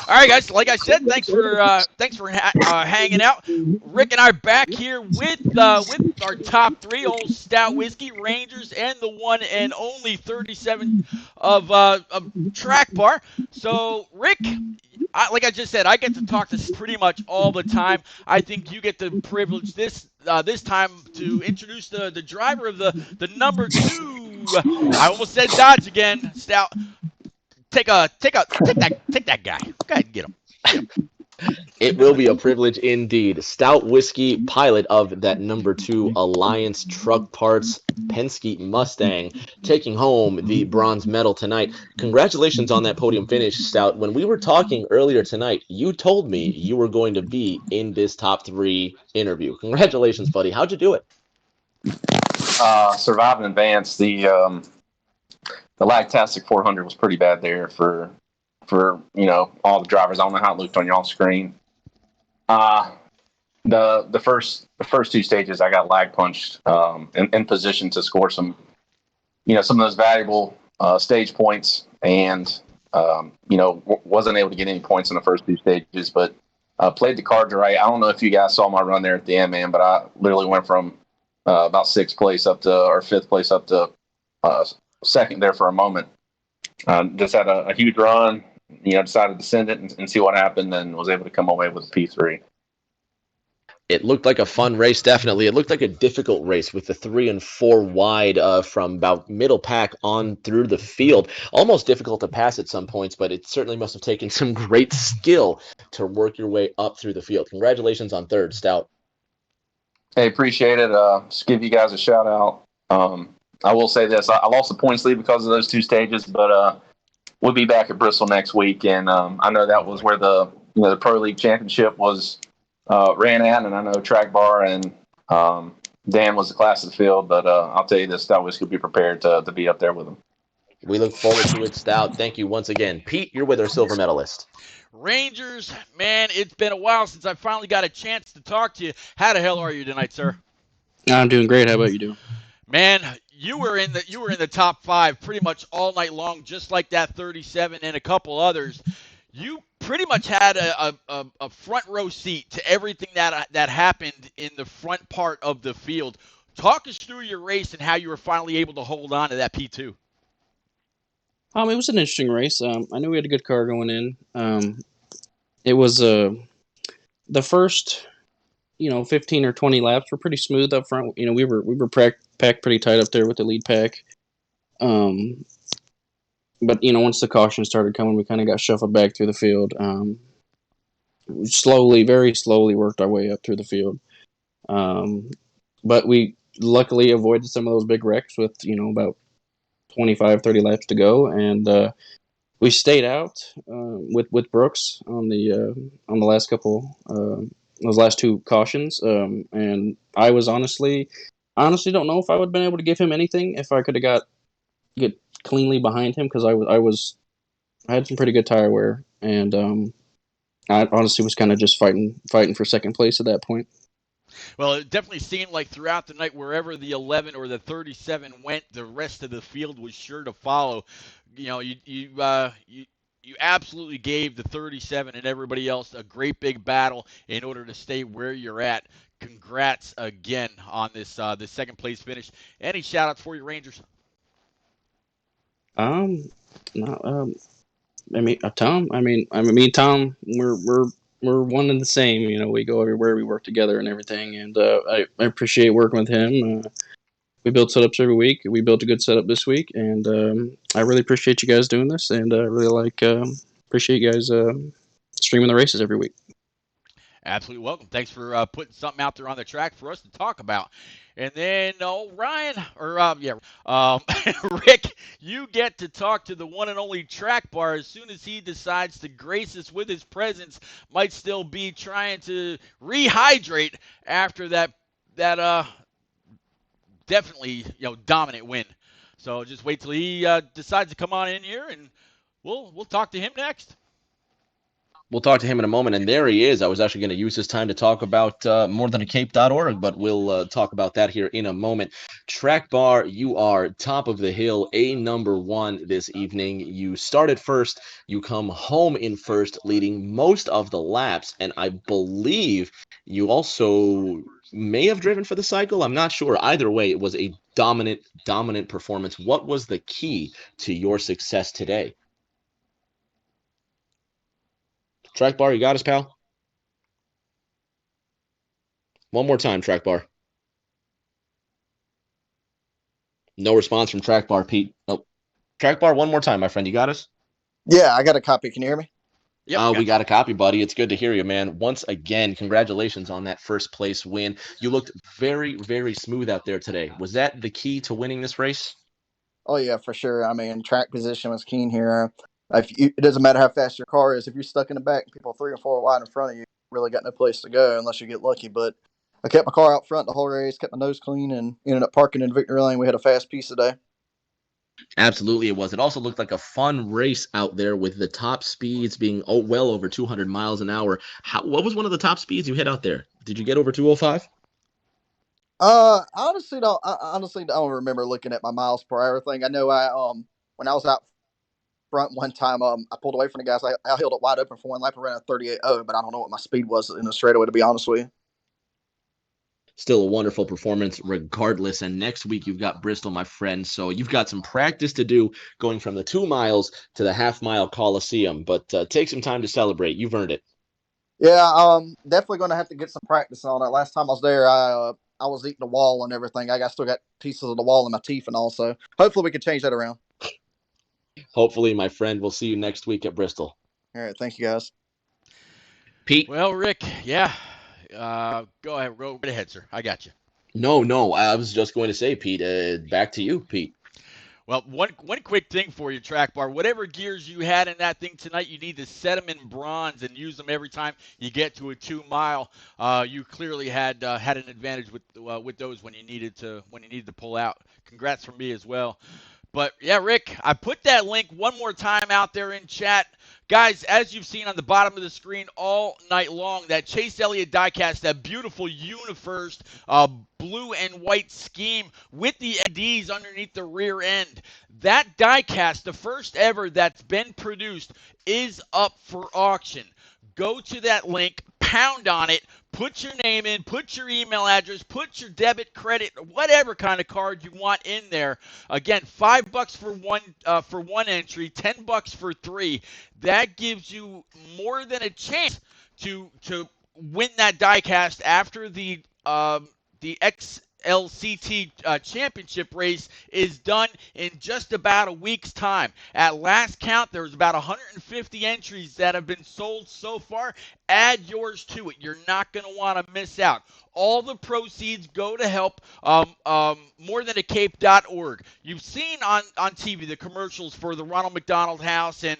All right, guys. Like I said, thanks for hanging out. Rick and I are back here with our top three: Old Stout Whiskey, Rangers, and the one and only 37 of Track Bar. So, Rick, like I just said, I get to talk to pretty much all the time. I think you get the privilege this time to introduce the driver of the number two. I almost said Dodge again. Stout. Take that guy. Go ahead and get him. Get him. It will be a privilege indeed. Stout Whiskey, pilot of that number 2 Alliance Truck Parts Penske Mustang, taking home the bronze medal tonight. Congratulations on that podium finish, Stout. When we were talking earlier tonight, you told me you were going to be in this top 3 interview. Congratulations, buddy. How'd you do it? Survive and advance. The Lactastic 400 was pretty bad there for all the drivers. I don't know how it looked on y'all's screen. The first two stages I got lag punched in position to score some of those valuable stage points, and wasn't able to get any points in the first two stages, but played the cards right. I don't know if you guys saw my run there at the end, man, but I literally went from about fifth place up to second there for a moment. Just had a huge run, decided to send it and see what happened, and was able to come away with a P3. It looked like a fun race, definitely. It looked like a difficult race with the 3 and 4 wide from about middle pack on through the field. Almost difficult to pass at some points, but it certainly must have taken some great skill to work your way up through the field. Congratulations on third, Stout. Hey, appreciate it. Just give you guys a shout out. I will say this: I lost the points lead because of those two stages, but we'll be back at Bristol next week, and I know that was where the Pro League Championship was ran at, and I know Track Bar and Dan was the class of the field, but I'll tell you this: Stout Whiskey will be prepared to be up there with them. We look forward to it, Stout. Thank you once again. Pete, you're with our silver medalist. Rangers, man, it's been a while since I finally got a chance to talk to you. How the hell are you tonight, sir? I'm doing great. How about you doing? Man, you were in the top 5 pretty much all night long, just like that 37 and a couple others. You pretty much had a front row seat to everything that happened in the front part of the field. Talk us through your race and how you were finally able to hold on to that P2. It was an interesting race. I knew we had a good car going in. It was the first 15 or 20 laps were pretty smooth up front. We were packed pretty tight up there with the lead pack. But once the caution started coming, we kind of got shuffled back through the field. We very slowly worked our way up through the field. But we luckily avoided some of those big wrecks with about 25, 30 laps to go, and we stayed out with Brooks on the last couple. Those last two cautions, and I was honestly don't know if I would have been able to give him anything if I could have get cleanly behind him, because I had some pretty good tire wear, and I honestly was kind of just fighting for second place at that point. Well, it definitely seemed like throughout the night, wherever the 11 or the 37 went, the rest of the field was sure to follow. You absolutely gave the 37 and everybody else a great big battle in order to stay where you're at. Congrats again on this second place finish. Any shout outs for your Rangers? Tom. Tom. We're one and the same. We go everywhere, we work together and everything, and I appreciate working with him. We build setups every week. We built a good setup this week, and I really appreciate you guys doing this, and I really appreciate you guys streaming the races every week. Absolutely welcome. Thanks for putting something out there on the track for us to talk about. And then, Rick, you get to talk to the one and only Track Bar as soon as he decides to grace us with his presence. Might still be trying to rehydrate after that definitely dominant win. So just wait till he decides to come on in here, and we'll talk to him next. We'll talk to him in a moment, and there he is. I was actually going to use this time to talk about morethan-a-cape.org, but we'll talk about that here in a moment. Track Bar, you are top of the hill, number one this evening. You started first, you come home in first, leading most of the laps, and I believe you also may have driven for the cycle. I'm not sure. Either way, it was a dominant performance. What was the key to your success today? Track Bar, you got us, pal? One more time, Track Bar. No response from Track Bar, Pete. Nope. Track Bar, one more time, my friend. You got us? Yeah, I got a copy. Can you hear me? Yep, We got a copy, buddy. It's good to hear you, man. Once again, congratulations on that first place win. You looked very smooth out there today. Was that the key to winning this race? Oh yeah, for sure. I mean, track position was keen here. It doesn't matter how fast your car is. If you're stuck in the back, people 3 or 4 wide in front of you, really got no place to go unless you get lucky. But I kept my car out front the whole race, kept my nose clean, and ended up parking in victory lane. We had a fast piece today. Absolutely, it was. It also looked like a fun race out there with the top speeds being well over 200 miles an hour. What was one of the top speeds you hit out there? Did you get over 205? I honestly don't remember looking at my miles per hour thing. I know when I was out front one time, I pulled away from the guys. I held it wide open for one lap and ran a 38.0, but I don't know what my speed was in the straightaway, to be honest with you. Still a wonderful performance regardless. And next week you've got Bristol, my friend. So you've got some practice to do going from the 2 miles to the half-mile Coliseum. But take some time to celebrate. You've earned it. Yeah, definitely going to have to get some practice on it. Last time I was there, I was eating the wall and everything. Still got pieces of the wall in my teeth and all. So hopefully we can change that around. Hopefully, my friend, we'll see you next week at Bristol. All right, thank you guys. Pete? Well, Rick, yeah. Go ahead. Go right ahead, sir. I got you. No. I was just going to say, Pete, back to you, Pete. Well, one quick thing for you, Track Bar. Whatever gears you had in that thing tonight, you need to set them in bronze and use them every time you get to a 2 mile. You clearly had an advantage with those when you needed to pull out. Congrats from me as well. But yeah, Rick, I put that link one more time out there in chat. Guys, as you've seen on the bottom of the screen all night long, that Chase Elliott diecast, that beautiful UniFirst blue and white scheme with the LEDs underneath the rear end. That diecast, the first ever that's been produced, is up for auction. Go to that link, pound on it, put your name in, put your email address, put your debit, credit, whatever kind of card you want in there. Again, $5 for one entry, $10 for 3. That gives you more than a chance to win that diecast after the XLCT championship race is done in just about a week's time. At last count, there's about 150 entries that have been sold so far. Add yours to it. You're not going to want to miss out. All the proceeds go to help morethan-a-cape.org. You've seen on TV the commercials for the Ronald McDonald House and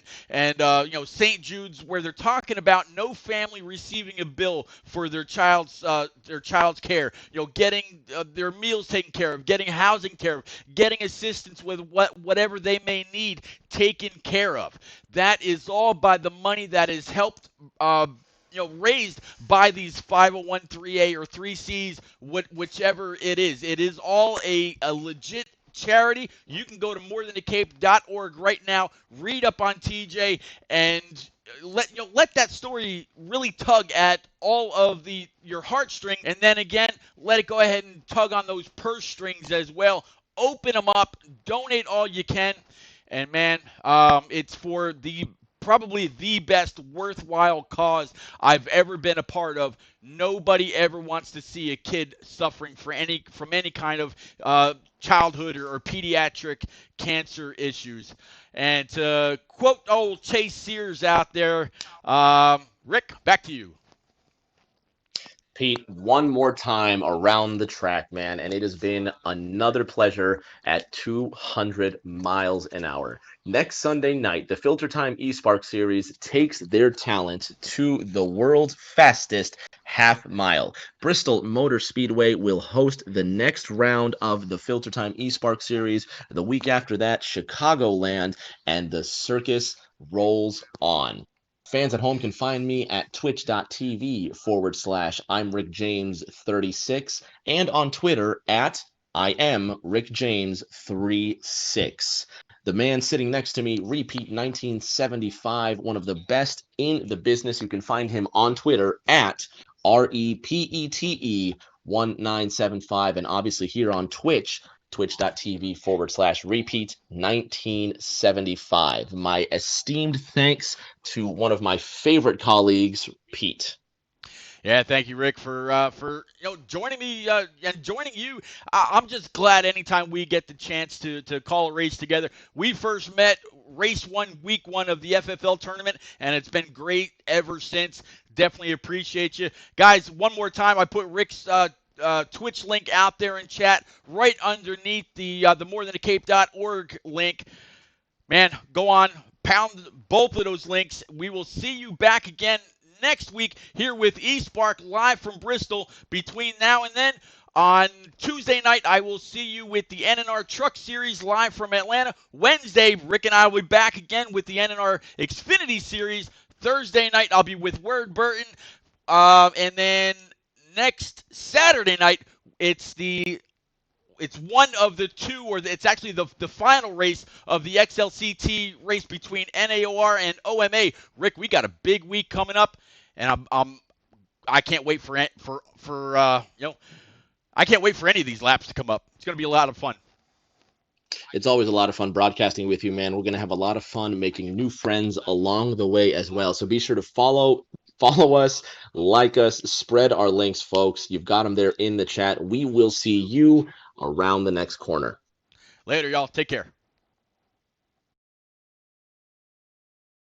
St. Jude's, where they're talking about no family receiving a bill for their child's care. Getting their meals taken care of, getting housing care of, getting assistance with whatever they may need taken care of. That is all by the money that is helped raised by these 501(3)A or 3Cs, whichever it is. It is all a legit charity. You can go to morethan-a-cape.org right now, read up on TJ, and let that story really tug at all of your heartstrings, and then again, let it go ahead and tug on those purse strings as well. Open them up, donate all you can, and man, it's for probably the best worthwhile cause I've ever been a part of. Nobody ever wants to see a kid suffering from any kind of childhood or pediatric cancer issues. And to quote old Chase Sears out there, Rick, back to you. Pete, one more time around the track, man, and it has been another pleasure at 200 miles an hour. Next Sunday night, the Filter Time eSpark Series takes their talent to the world's fastest half mile. Bristol Motor Speedway will host the next round of the Filter Time eSpark Series. The week after that, Chicagoland, and the circus rolls on. Fans at home can find me at twitch.tv/I'm Rick James 36 and on Twitter at I am Rick James 36. The man sitting next to me, repeat 1975, one of the best in the business. You can find him on Twitter at REPETE1975 and obviously here on Twitch, twitch.tv/repeat 1975. My esteemed thanks to one of my favorite colleagues, Pete. Yeah, thank you, Rick, for joining me and joining you. I'm just glad anytime we get the chance to call a race together. We first met race 1, week 1 of the FFL tournament, and it's been great ever since. Definitely appreciate you guys. One more time, I put Rick's Twitch link out there in chat right underneath the morethan-a-cape.org link. Man, go on, pound both of those links. We will see you back again next week here with eSpark live from Bristol. Between now and then, on Tuesday night, I will see you with the NNR Truck Series live from Atlanta. Wednesday, Rick and I will be back again with the NNR Xfinity Series. Thursday night, I'll be with Word Burton. And then next Saturday night, it's one of the two, or it's actually the final race of the XLCT race between NAOR and OMA. Rick, we got a big week coming up, and I can't wait I can't wait for any of these laps to come up. It's going to be a lot of fun. It's always a lot of fun broadcasting with you, man. We're going to have a lot of fun making new friends along the way as well. So be sure to follow us, like us, spread our links, folks. You've got them there in the chat. We will see you around the next corner. Later, y'all. Take care.